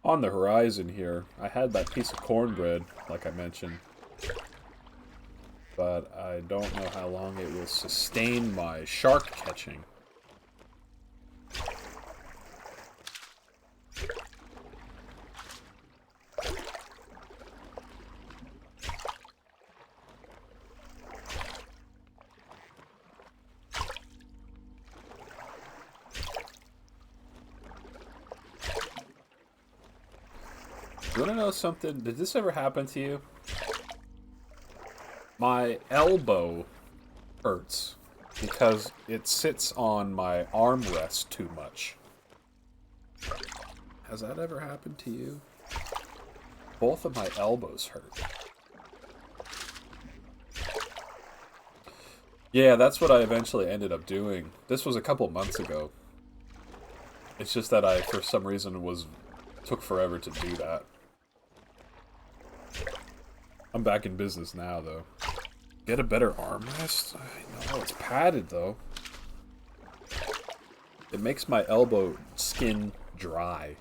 on the horizon here. I had that piece of cornbread, like I mentioned, but I don't know how long it will sustain my shark catching. You wanna know something? Did this ever happen to you? My elbow hurts because it sits on my armrest too much. Has that ever happened to you? Both of my elbows hurt. Yeah, that's what I eventually ended up doing. This was a couple months ago. It's just that I, for some reason, took forever to do that. I'm back in business now, though. Get a better armrest? I know, it's padded, though. It makes my elbow skin dry.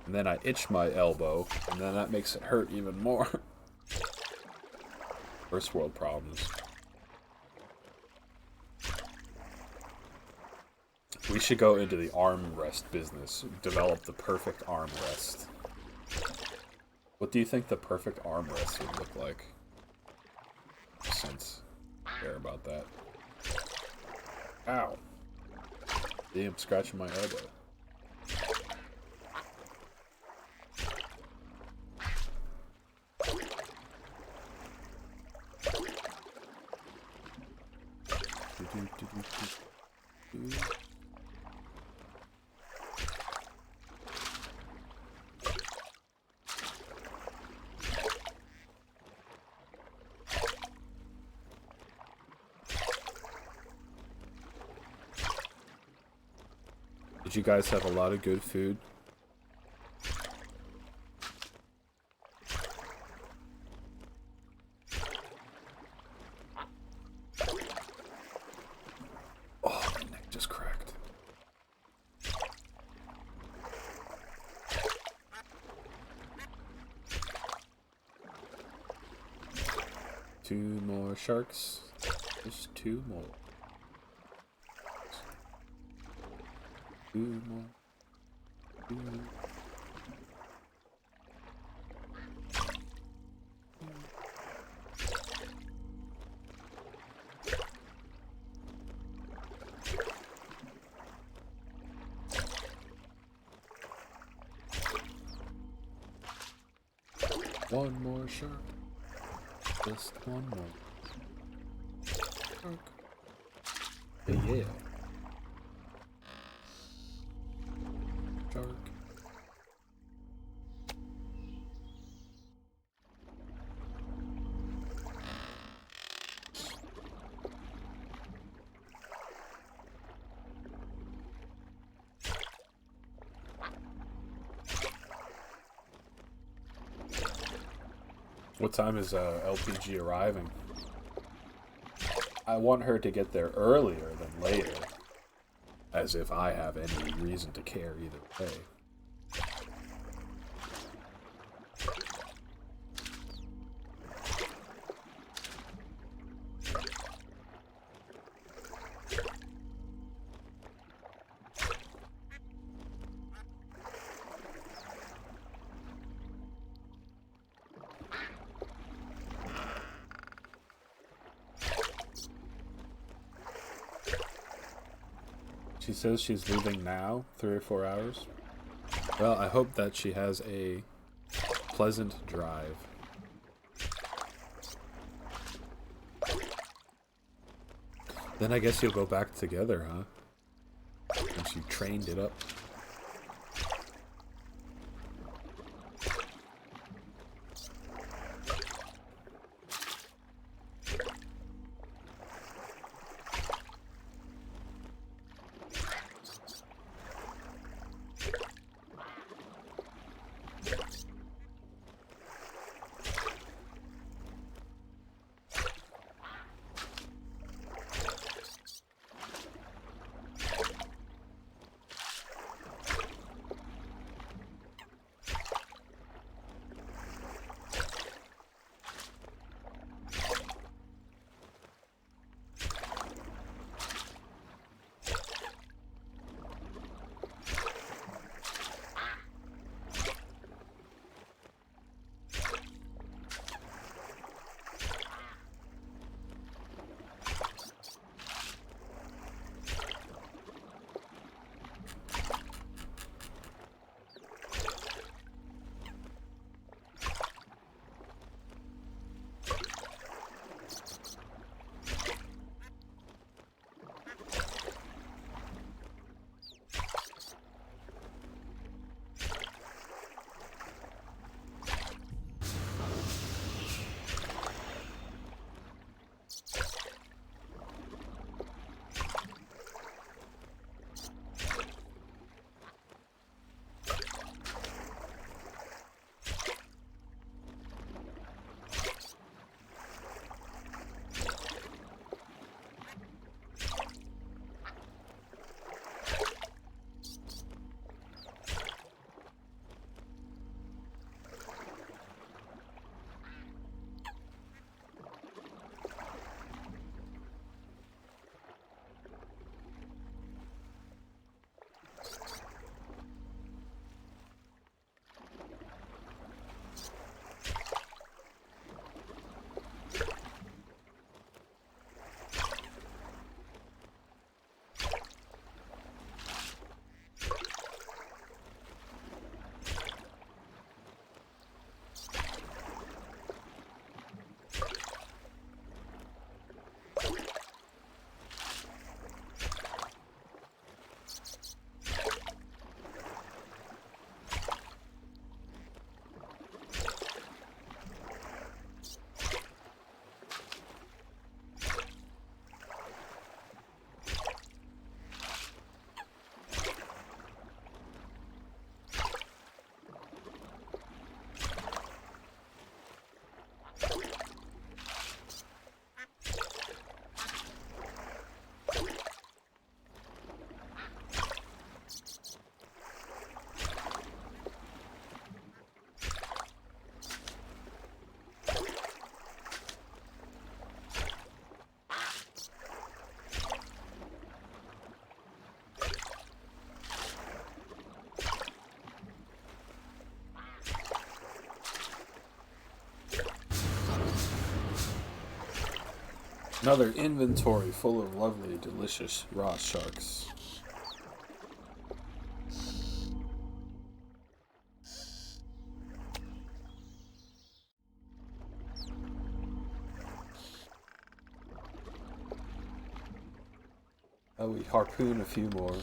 And then I itch my elbow, and then that makes it hurt even more. First world problems. We should go into the armrest business. Develop the perfect armrest. What do you think the perfect armrest would look like? Since I care about that. Ow. Damn, scratching my elbow. Did you guys have a lot of good food? Oh, my neck just cracked. Two more sharks. Just two more. Two more. Two more. One more shark. Just one more. Shark. Yeah. Shark. What time is LPG arriving? I want her to get there earlier than later. As if I have any reason to care either way. She says she's leaving now, 3 or 4 hours. Well, I hope that she has a pleasant drive. Then I guess you'll go back together, huh? Since you trained it up. Another inventory full of lovely, delicious raw sharks. Oh, we harpoon a few more.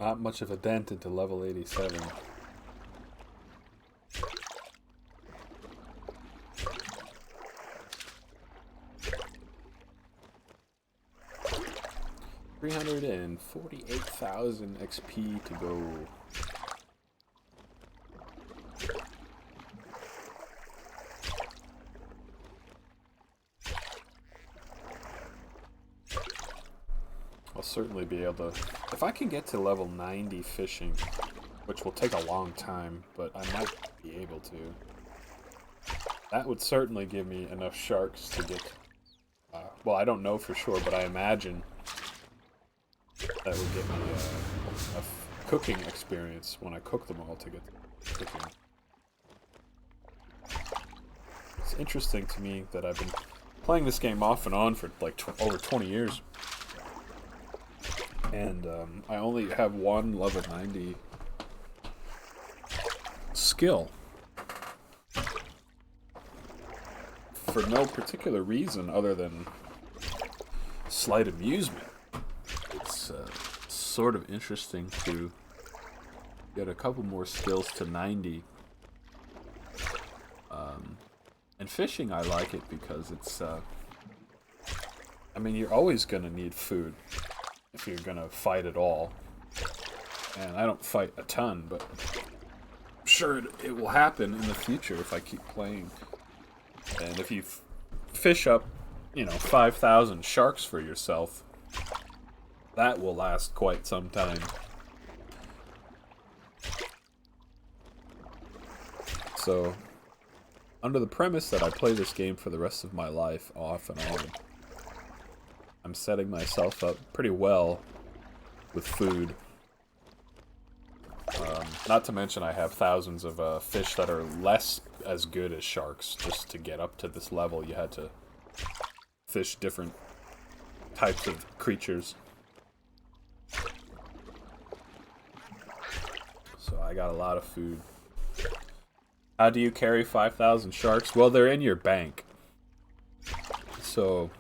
Not much of a dent into level 87. $348,000 XP to go. I'll certainly be able to, if I can get to level 90 fishing, which will take a long time, but I might be able to. That would certainly give me enough sharks to get, well, I don't know for sure, but I imagine that would get me a cooking experience when I cook them all to get cooking. It's interesting to me that I've been playing this game off and on for like over 20 years. And I only have one level 90 skill. For no particular reason other than slight amusement. It's sort of interesting to get a couple more skills to 90. And fishing, I like it because it's, I mean, you're always going to need food if you're going to fight at all. And I don't fight a ton, but I'm sure it will happen in the future if I keep playing. And if you fish up, 5,000 sharks for yourself, that will last quite some time. So, under the premise that I play this game for the rest of my life, off and on, I'm setting myself up pretty well with food. Not to mention I have thousands of fish that are less as good as sharks. Just to get up to this level, you had to fish different types of creatures. So I got a lot of food. How do you carry 5,000 sharks? Well, they're in your bank. So,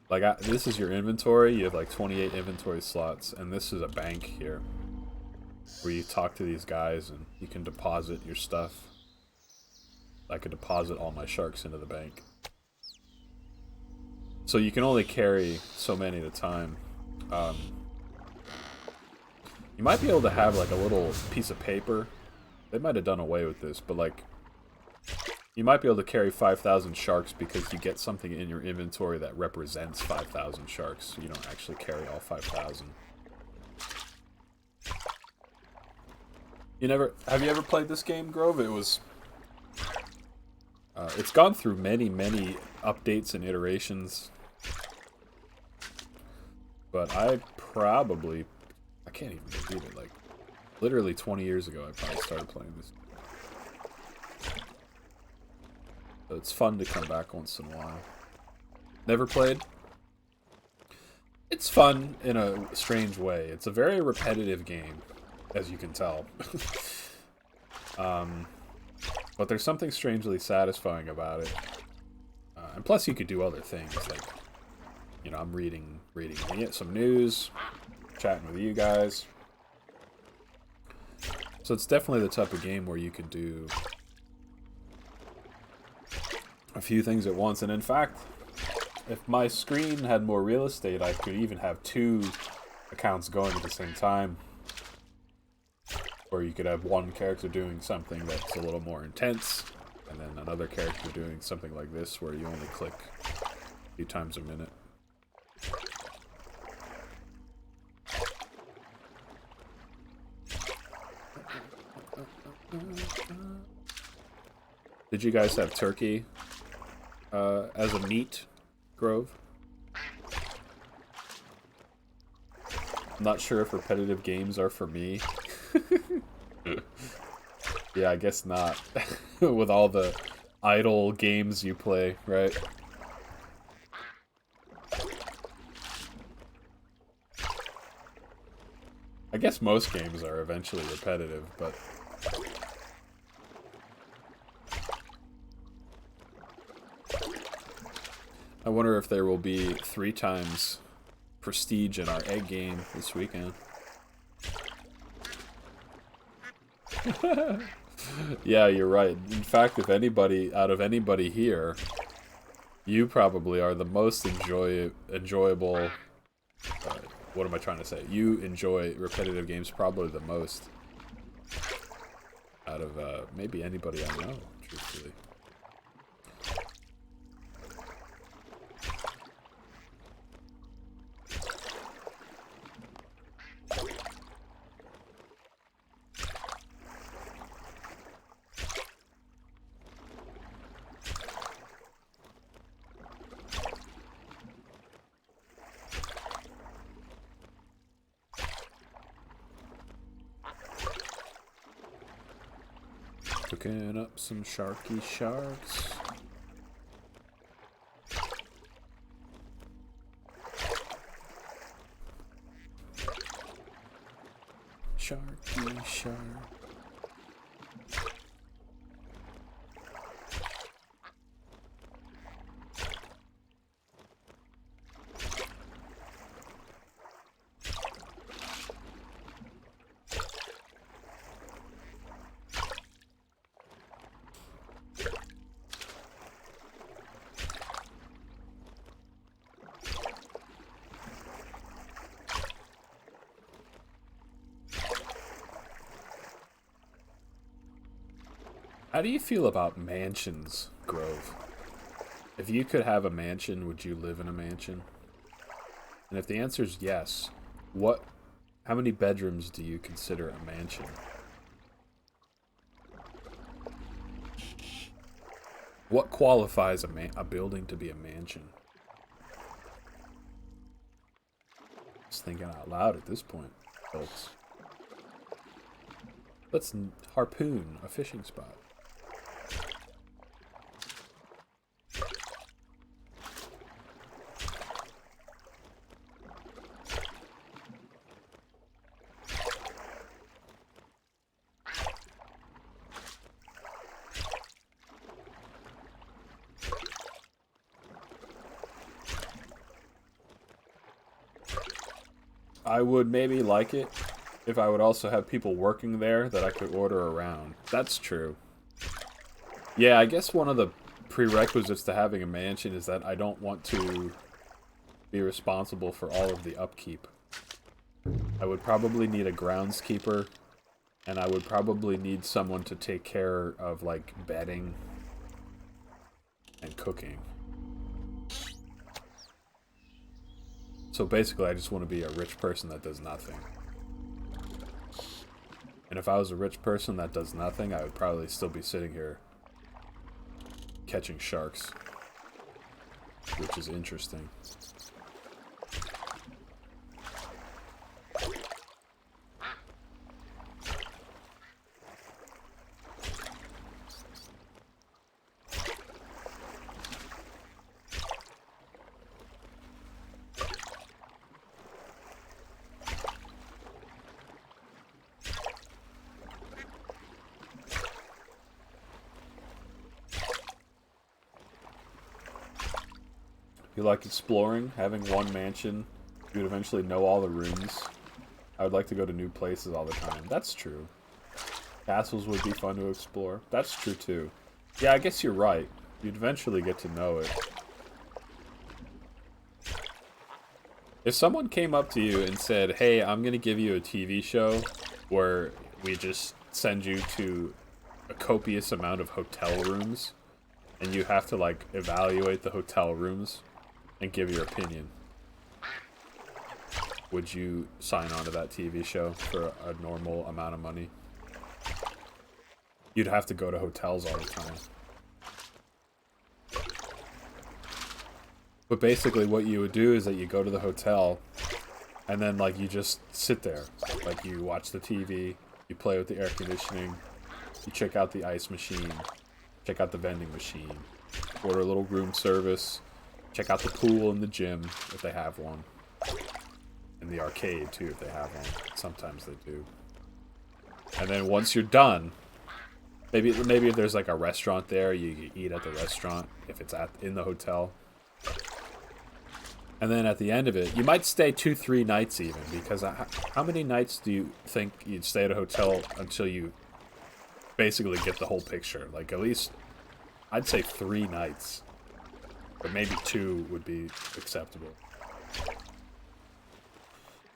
like, this is your inventory. You have like 28 inventory slots, and this is a bank here, where you talk to these guys and you can deposit your stuff. I could deposit all my sharks into the bank. So you can only carry so many at a time. You might be able to have like a little piece of paper. They might have done away with this, but like, you might be able to carry 5,000 sharks because you get something in your inventory that represents 5,000 sharks. So you don't actually carry all 5,000. Have you ever played this game, Grove? It was, it's gone through many updates and iterations. But I can't even believe it, like, literally 20 years ago I probably started playing this. So it's fun to come back once in a while. Never played? It's fun in a strange way. It's a very repetitive game, as you can tell. But there's something strangely satisfying about it. And plus you could do other things, like, I'm reading some news, chatting with you guys. So it's definitely the type of game where you could do a few things at once. And in fact, if my screen had more real estate, I could even have 2 accounts going at the same time. Or you could have one character doing something that's a little more intense, and then another character doing something like this where you only click a few times a minute. Did you guys have turkey as a meat, Grove? I'm not sure if repetitive games are for me. Yeah, I guess not. With all the idle games you play, right? I guess most games are eventually repetitive, but I wonder if there will be 3 times prestige in our egg game this weekend. Yeah, you're right. In fact, if anybody, out of anybody here, you probably are the most enjoyable. What am I trying to say? You enjoy repetitive games probably the most out of maybe anybody I know, truthfully. Cooking up some sharky sharks. Sharky shark. How do you feel about mansions, Grove? If you could have a mansion, would you live in a mansion? And if the answer is yes, how many bedrooms do you consider a mansion? What qualifies a building to be a mansion? Just thinking out loud at this point, folks. Let's harpoon a fishing spot. I would maybe like it if I would also have people working there that I could order around. That's true. Yeah, I guess one of the prerequisites to having a mansion is that I don't want to be responsible for all of the upkeep. I would probably need a groundskeeper, and I would probably need someone to take care of, like, bedding and cooking. So basically, I just want to be a rich person that does nothing. And if I was a rich person that does nothing, I would probably still be sitting here catching sharks. Which is interesting. You like exploring, having one mansion, you would eventually know all the rooms. I would like to go to new places all the time. That's true. Castles would be fun to explore. That's true too. Yeah, I guess you're right. You'd eventually get to know it. If someone came up to you and said, hey, I'm going to give you a TV show where we just send you to a copious amount of hotel rooms, and you have to, like, evaluate the hotel rooms and give your opinion, would you sign on to that TV show for a normal amount of money? You'd have to go to hotels all the time. But basically what you would do is that you go to the hotel, and then, like, you just sit there. Like, you watch the TV, you play with the air conditioning, you check out the ice machine, check out the vending machine, order a little room service, check out the pool and the gym, if they have one. And the arcade, too, if they have one. Sometimes they do. And then once you're done, maybe if there's, like, a restaurant there, you eat at the restaurant, if it's in the hotel. And then at the end of it, you might stay 2-3 nights even, because how many nights do you think you'd stay at a hotel until you basically get the whole picture. Like, at least, I'd say 3 nights. But maybe 2 would be acceptable.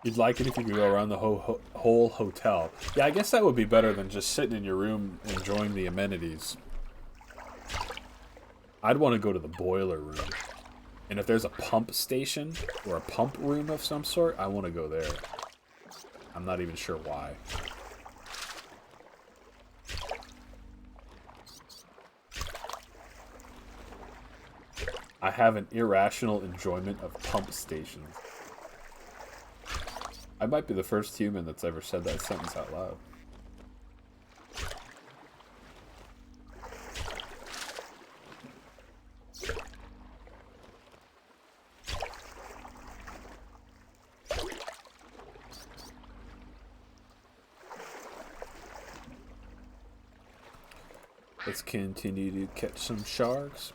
You'd like it if you could go around the whole hotel. Yeah, I guess that would be better than just sitting in your room enjoying the amenities. I'd want to go to the boiler room. And if there's a pump station or a pump room of some sort, I want to go there. I'm not even sure why. I have an irrational enjoyment of pump stations. I might be the first human that's ever said that sentence out loud. Let's continue to catch some sharks.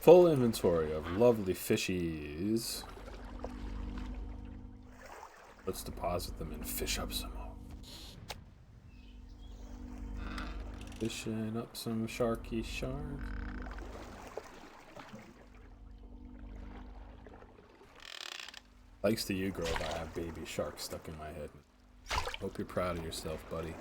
Full inventory of lovely fishies. Let's deposit them and fish up some more. Fishing up some sharky sharks. Thanks to you, girl, I have baby sharks stuck in my head. Hope you're proud of yourself, buddy.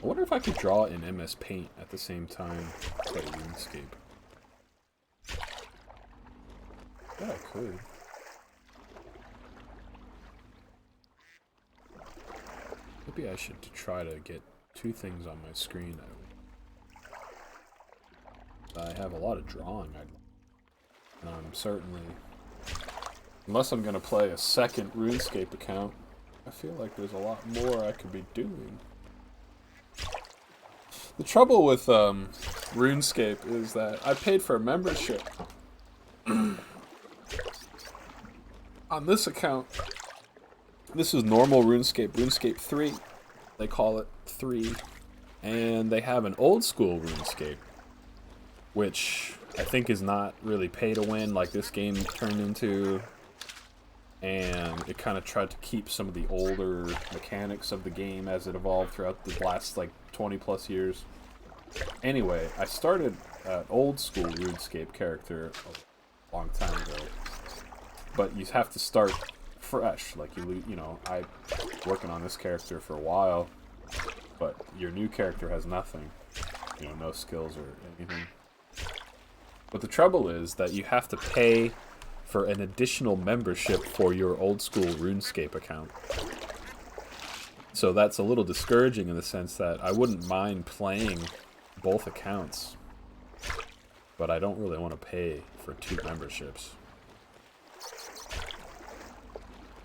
I wonder if I could draw in MS Paint at the same time play RuneScape. Yeah, I could. Maybe I should try to get 2 things on my screen. I have a lot of drawing. I'm certainly, unless I'm gonna play a second RuneScape account, I feel like there's a lot more I could be doing. The trouble with RuneScape is that I paid for a membership on this account. This is normal RuneScape, RuneScape 3. They call it 3. And they have an old school RuneScape, which I think is not really pay to win like this game turned into. And it kind of tried to keep some of the older mechanics of the game as it evolved throughout the last like 20 plus years. Anyway, I started an old school RuneScape character a long time ago. but you have to start fresh. Like you know, I working on this character for a while, but your new character has nothing. You know, no skills or anything. But the trouble is that you have to pay for an additional membership for your old school RuneScape account. So that's a little discouraging in the sense that I wouldn't mind playing both accounts, but I don't really want to pay for 2 memberships.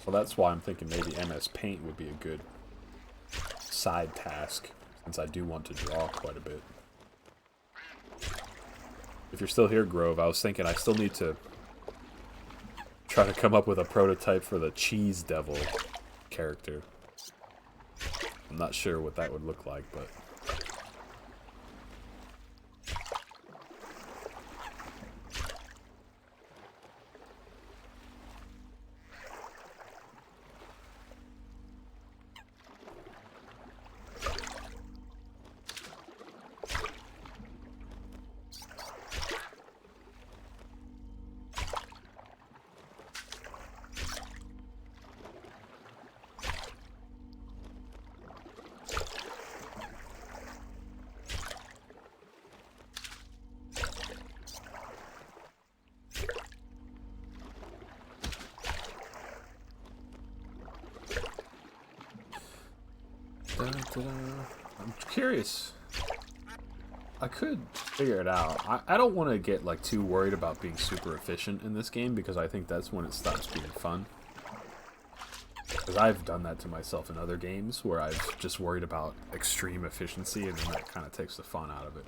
So that's why I'm thinking maybe MS Paint would be a good side task, since I do want to draw quite a bit. If you're still here, Grove, I was thinking I still need to try to come up with a prototype for the Cheese Devil character. I'm not sure what that would look like, but... I'm curious. I could figure it out. I don't want to get like too worried about being super efficient in this game, because I think that's when it stops being fun. Because I've done that to myself in other games where I've just worried about extreme efficiency, and then that kind of takes the fun out of it.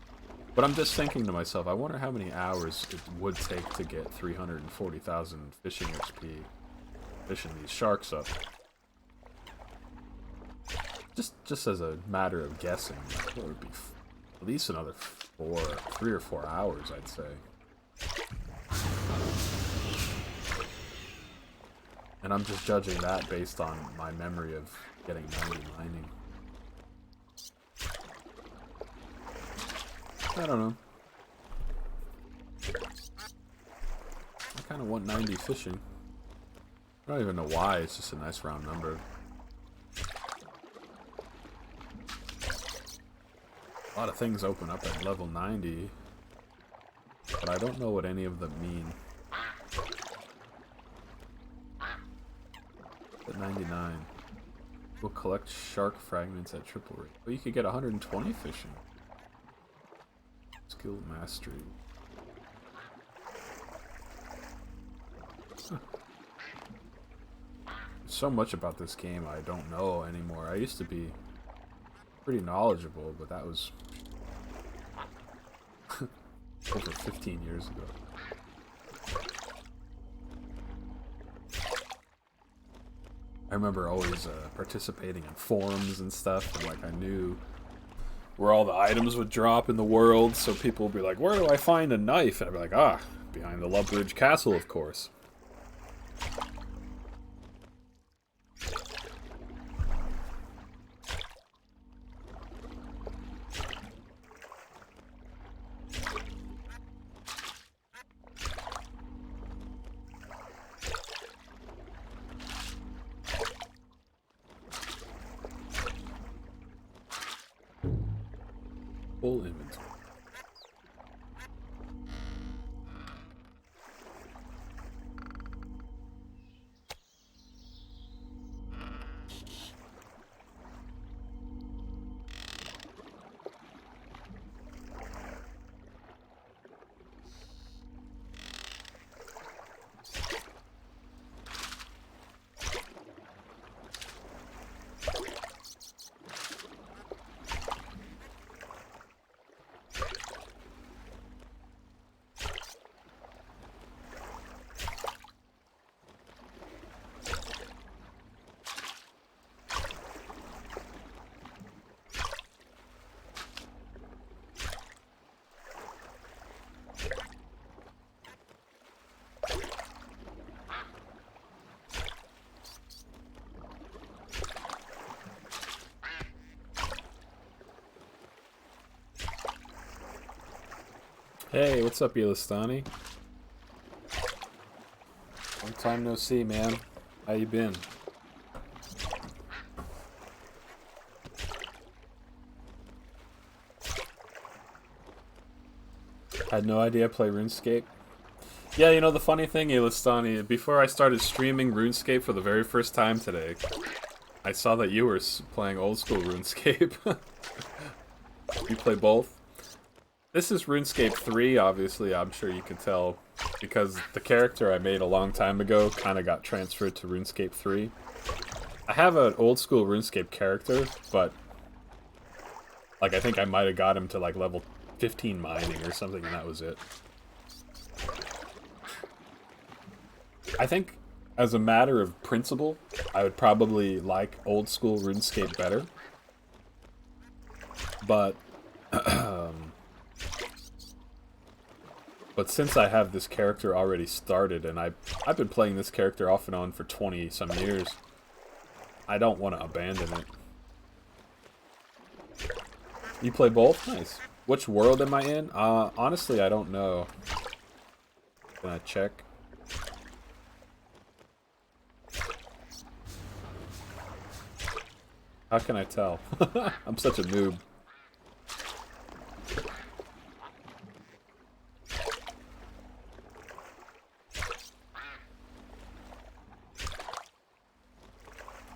But I'm just thinking to myself, I wonder how many hours it would take to get 340,000 fishing XP fishing these sharks up. Just as a matter of guessing, it would be at least another 3 or 4 hours, I'd say. And I'm just judging that based on my memory of getting 90 mining. I don't know. I kind of want 90 fishing. I don't even know why, it's just a nice round number. A lot of things open up at level 90, but I don't know what any of them mean. At 99. We'll collect shark fragments at triple rate. Well, you could get 120 fishing. Skill mastery. Huh. There's so much about this game I don't know anymore. I used to be pretty knowledgeable, but that was over 15 years ago. I remember always participating in forums and stuff, and like I knew where all the items would drop in the world, so people would be like, where do I find a knife? And I'd be like, ah, behind the Lubbridge Castle, of course. Full inventory. Hey, what's up, Yelistani? Long time no see, man. How you been? Had no idea I play RuneScape. Yeah, you know the funny thing, Ilistani, before I started streaming RuneScape for the very first time today, I saw that you were playing old school RuneScape. You play both? This is RuneScape 3, obviously, I'm sure you can tell, because the character I made a long time ago kind of got transferred to RuneScape 3. I have an old school RuneScape character, but like I think I might have got him to like level 15 mining or something, and that was it. I think, as a matter of principle, I would probably like old school RuneScape better. But, but since I have this character already started, and I've been playing this character off and on for 20-some years, I don't want to abandon it. You play both? Nice. Which world am I in? Honestly, I don't know. Can I check? How can I tell? I'm such a noob.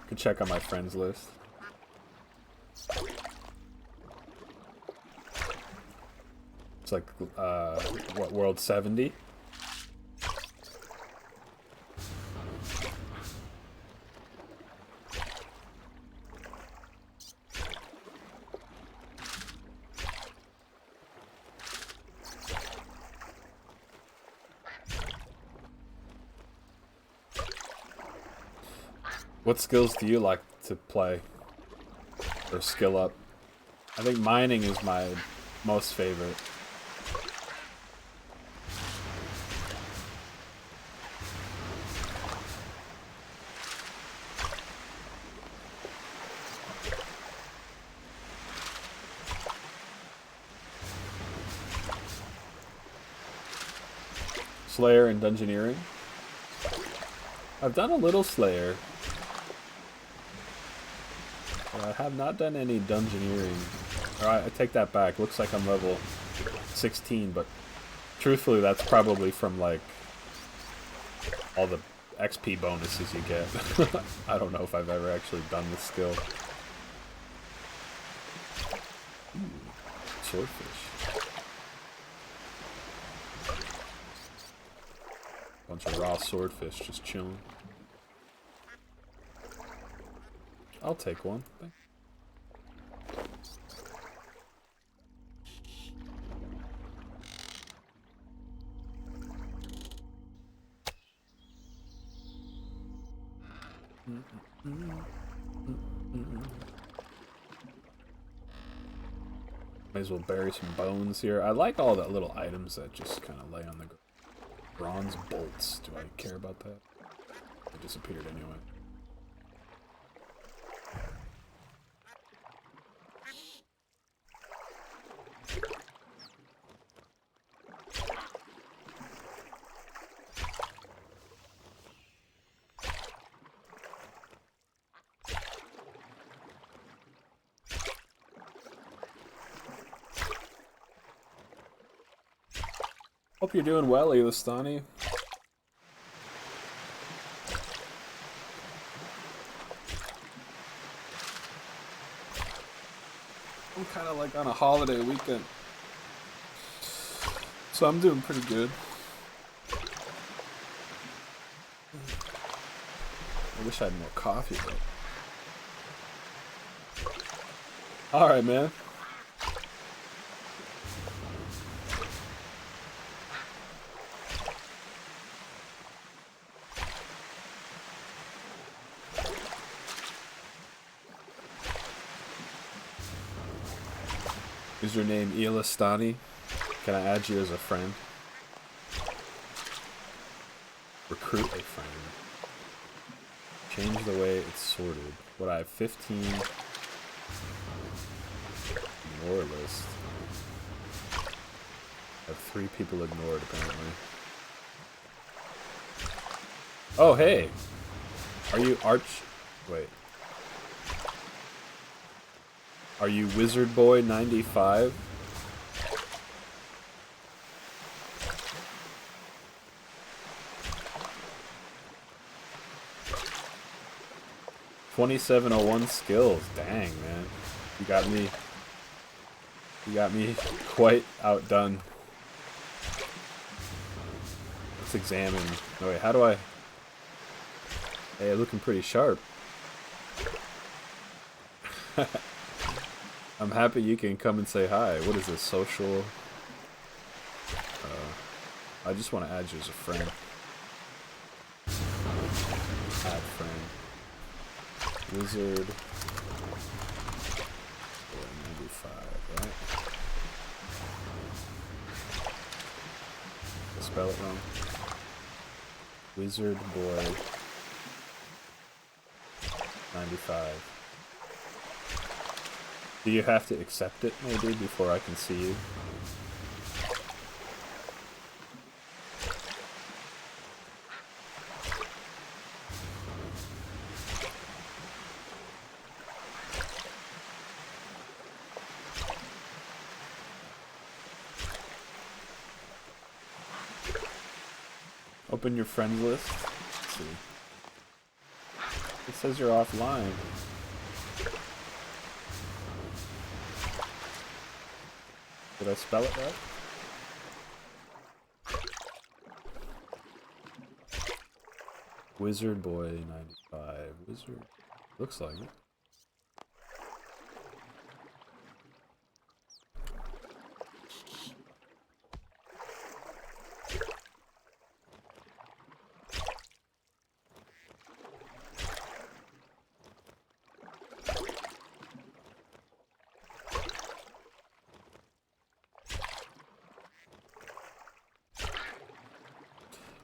Could check on my friends list. It's like, what, world 70? What skills do you like to play? Or skill up? I think mining is my most favorite. Slayer and Dungeoneering? I've done a little Slayer. I have not done any Dungeoneering. Alright, I take that back. Looks like I'm level 16, but truthfully that's probably from like all the XP bonuses you get. I don't know if I've ever actually done this skill. Ooh, swordfish. Bunch of raw swordfish just chilling. I'll take one. Might as well bury some bones here. I like all the little items that just kind of lay on the ground. Bronze bolts. Do I care about that? They disappeared anyway. Hope you're doing well, Ilistani. I'm kind of like on a holiday weekend, so I'm doing pretty good. I wish I had more coffee, but... Alright, man. Is your name Ilistani? Can I add you as a friend? Recruit a friend. Change the way it's sorted. What, I have 15? Ignore list. I have 3 people ignored, apparently. Oh, hey. Are you Wait. Are you Wizard Boy 95? $27.01 skills. Dang, man. You got me. You got me quite outdone. Let's examine. Oh, wait, how do I... Hey, looking pretty sharp. I'm happy you can come and say hi. What is this, social? I just want to add you as a friend. Add friend. Wizard. 95, right? Did I spell it wrong? Wizard Boy 95. Do you have to accept it, maybe, before I can see you? Open your friends list. Let's see. It says you're offline. Did I spell it right? Wizard Boy 95. Wizard. Looks like it.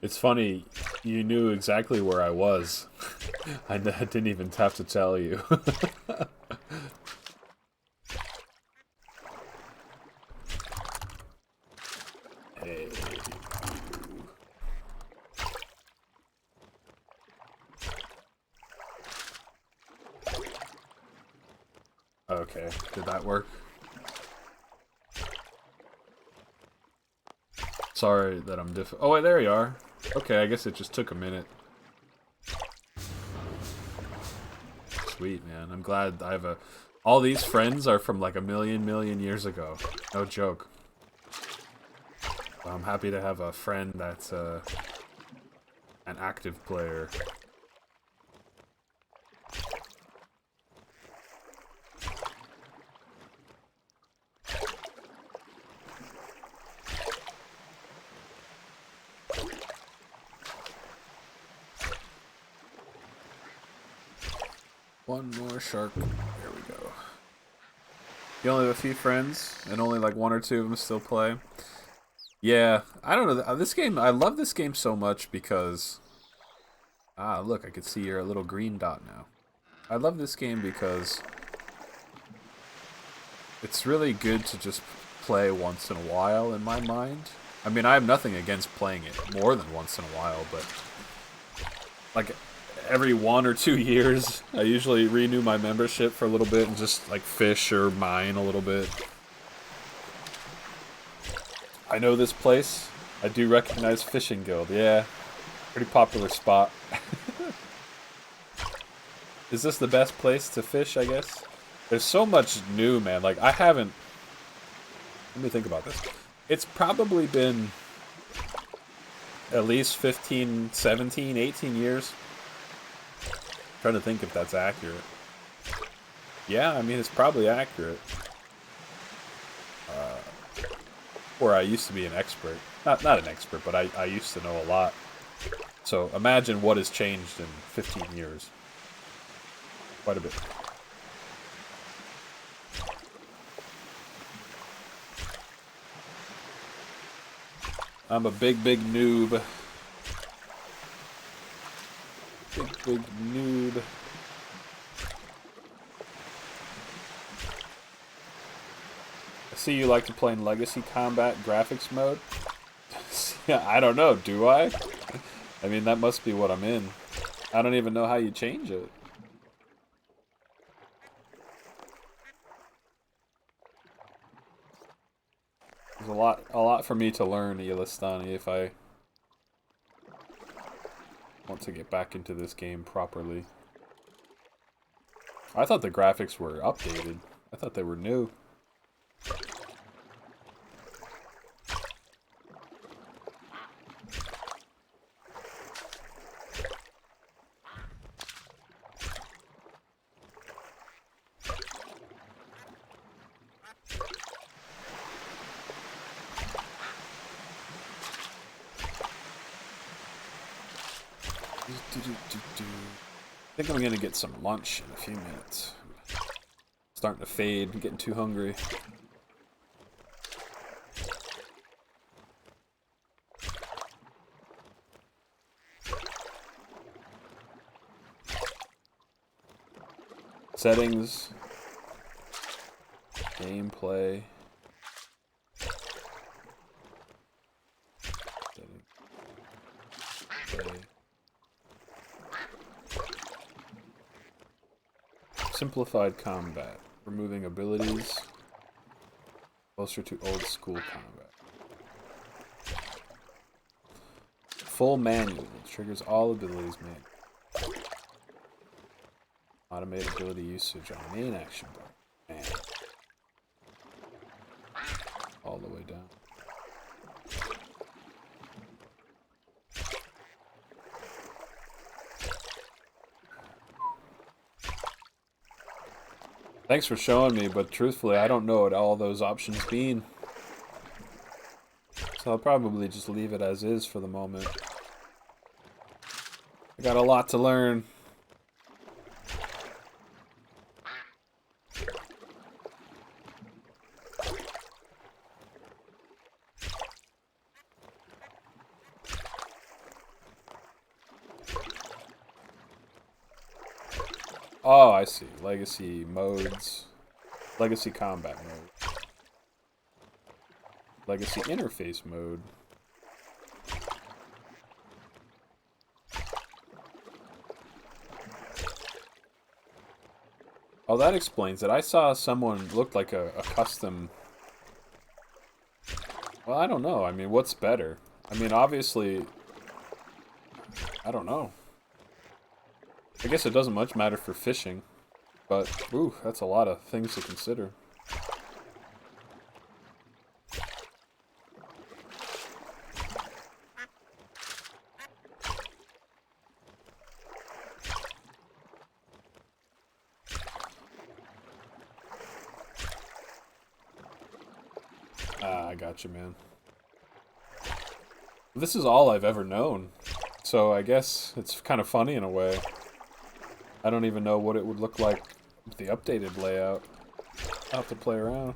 It's funny, you knew exactly where I was. I didn't even have to tell you. Hey. Okay, did that work? Sorry that I'm Oh, wait, there you are. Okay, I guess it just took a minute. Sweet, man. I'm glad I have a... All these friends are from like a million years ago. No joke. I'm happy to have a friend that's an active player. One more shark. There we go. You only have a few friends, and only like one or two of them still play. Yeah, I don't know. This game, I love this game so much because... Ah, look, I can see your little green dot now. I love this game because... It's really good to just play once in a while, in my mind. I mean, I have nothing against playing it more than once in a while, but... Like... Every 1 or 2 years, I usually renew my membership for a little bit and just like fish or mine a little bit. I know this place. I do recognize Fishing Guild. Yeah, pretty popular spot. Is this the best place to fish, I guess? There's so much new, man. Like, I haven't... Let me think about this. It's probably been at least 15, 17, 18 years. Trying to think if that's accurate. Yeah, I mean, it's probably accurate. Or I used to be an expert. Not an expert, but I used to know a lot. So imagine what has changed in 15 years. Quite a bit. I'm a big noob. Big noob. I see you like to play in Legacy Combat graphics mode. Yeah, I don't know, do I? I mean, that must be what I'm in. I don't even know how you change it. There's a lot for me to learn, Ilistani, if I want to get back into this game properly. I thought the graphics were updated. I thought they were new. I think I'm gonna get some lunch in a few minutes. Starting to fade, I'm getting too hungry. Settings. Gameplay. Play. Simplified combat. Removing abilities. Closer to old school combat. Full manual. Triggers all abilities made. Automate ability usage on main action bar. Man. All the way down. Thanks for showing me, but truthfully, I don't know what all those options mean. So I'll probably just leave it as is for the moment. I got a lot to learn. Oh, I see. Legacy modes. Legacy combat mode. Legacy interface mode. Oh, that explains it. I saw someone looked like a custom... Well, I don't know. I mean, what's better? I mean, obviously... I don't know. I guess it doesn't much matter for fishing, but, ooh, that's a lot of things to consider. Ah, I gotcha, man. This is all I've ever known, so I guess it's kind of funny in a way. I don't even know what it would look like with the updated layout. I'll have to play around.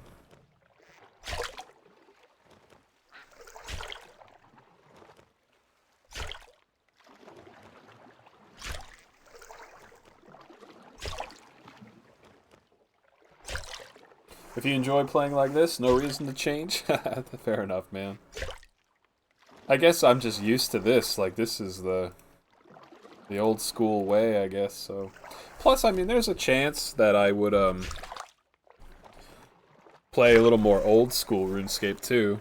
If you enjoy playing like this, no reason to change. Fair enough, man. I guess I'm just used to this. Like, this is the old school way, I guess, so... Plus, I mean, there's a chance that I would, play a little more old school RuneScape, too.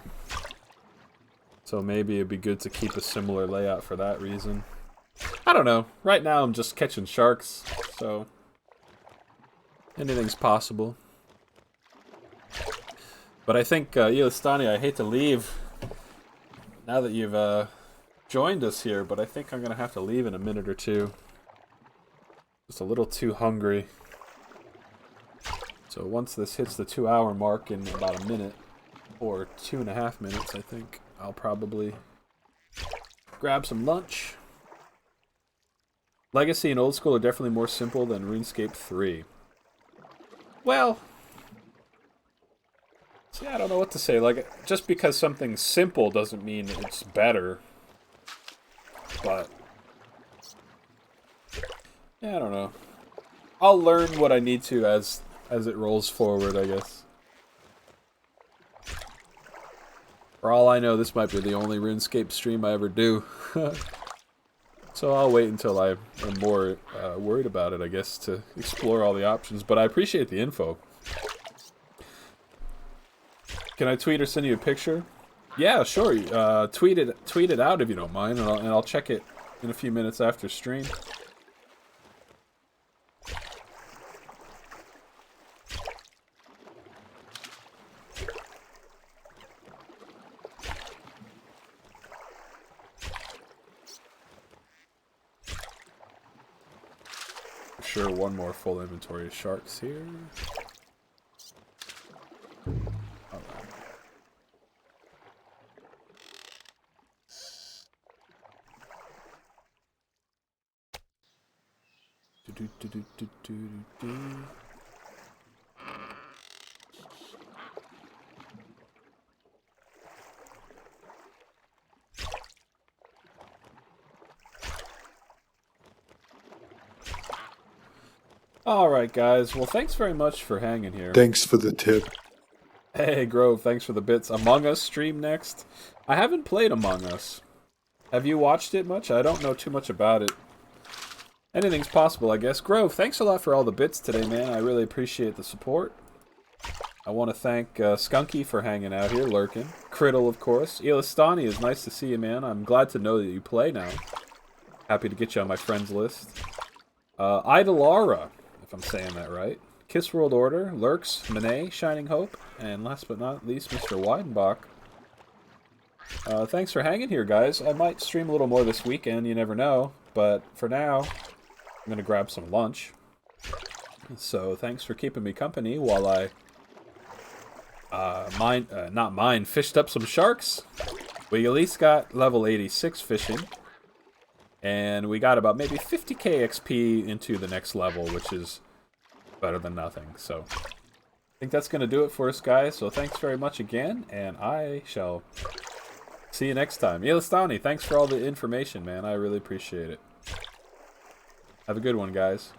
So maybe it'd be good to keep a similar layout for that reason. I don't know. Right now, I'm just catching sharks, so... anything's possible. But I think, Ilistani, I hate to leave now that you've, joined us here, but I think I'm gonna have to leave in a minute or two. Just a little too hungry. So once this hits the 2-hour mark in about a minute, or 2.5 minutes, I think, I'll probably grab some lunch. Legacy and Old School are definitely more simple than RuneScape 3. Well, see, I don't know what to say. Like, just because something's simple doesn't mean it's better. But yeah, I don't know. I'll learn what I need to as it rolls forward, I guess. For all I know, this might be the only RuneScape stream I ever do. So I'll wait until I am more worried about it, I guess, to explore all the options. But I appreciate the info. Can I tweet or send you a picture? Yeah, sure. Tweet it out if you don't mind, and I'll check it in a few minutes after stream. Sure, one more full inventory of sharks here. Alright. Alright, guys. Well, thanks very much for hanging here. Thanks for the tip. Hey, Grove, thanks for the bits. Among Us stream next. I haven't played Among Us. Have you watched it much? I don't know too much about it. Anything's possible, I guess. Grove, thanks a lot for all the bits today, man. I really appreciate the support. I want to thank Skunky for hanging out here, lurking. Criddle, of course. Elistani, is nice to see you, man. I'm glad to know that you play now. Happy to get you on my friends list. Idalara, if I'm saying that right. Kiss World Order, Lurks, Monet, Shining Hope, and last but not least, Mr. Weidenbach. Thanks for hanging here, guys. I might stream a little more this weekend, you never know. But for now, I'm going to grab some lunch. So thanks for keeping me company while I fished up some sharks. We at least got level 86 fishing. And we got about maybe 50k XP into the next level, which is better than nothing. So I think that's going to do it for us, guys. So thanks very much again, and I shall see you next time. Elistani, thanks for all the information, man. I really appreciate it. Have a good one, guys.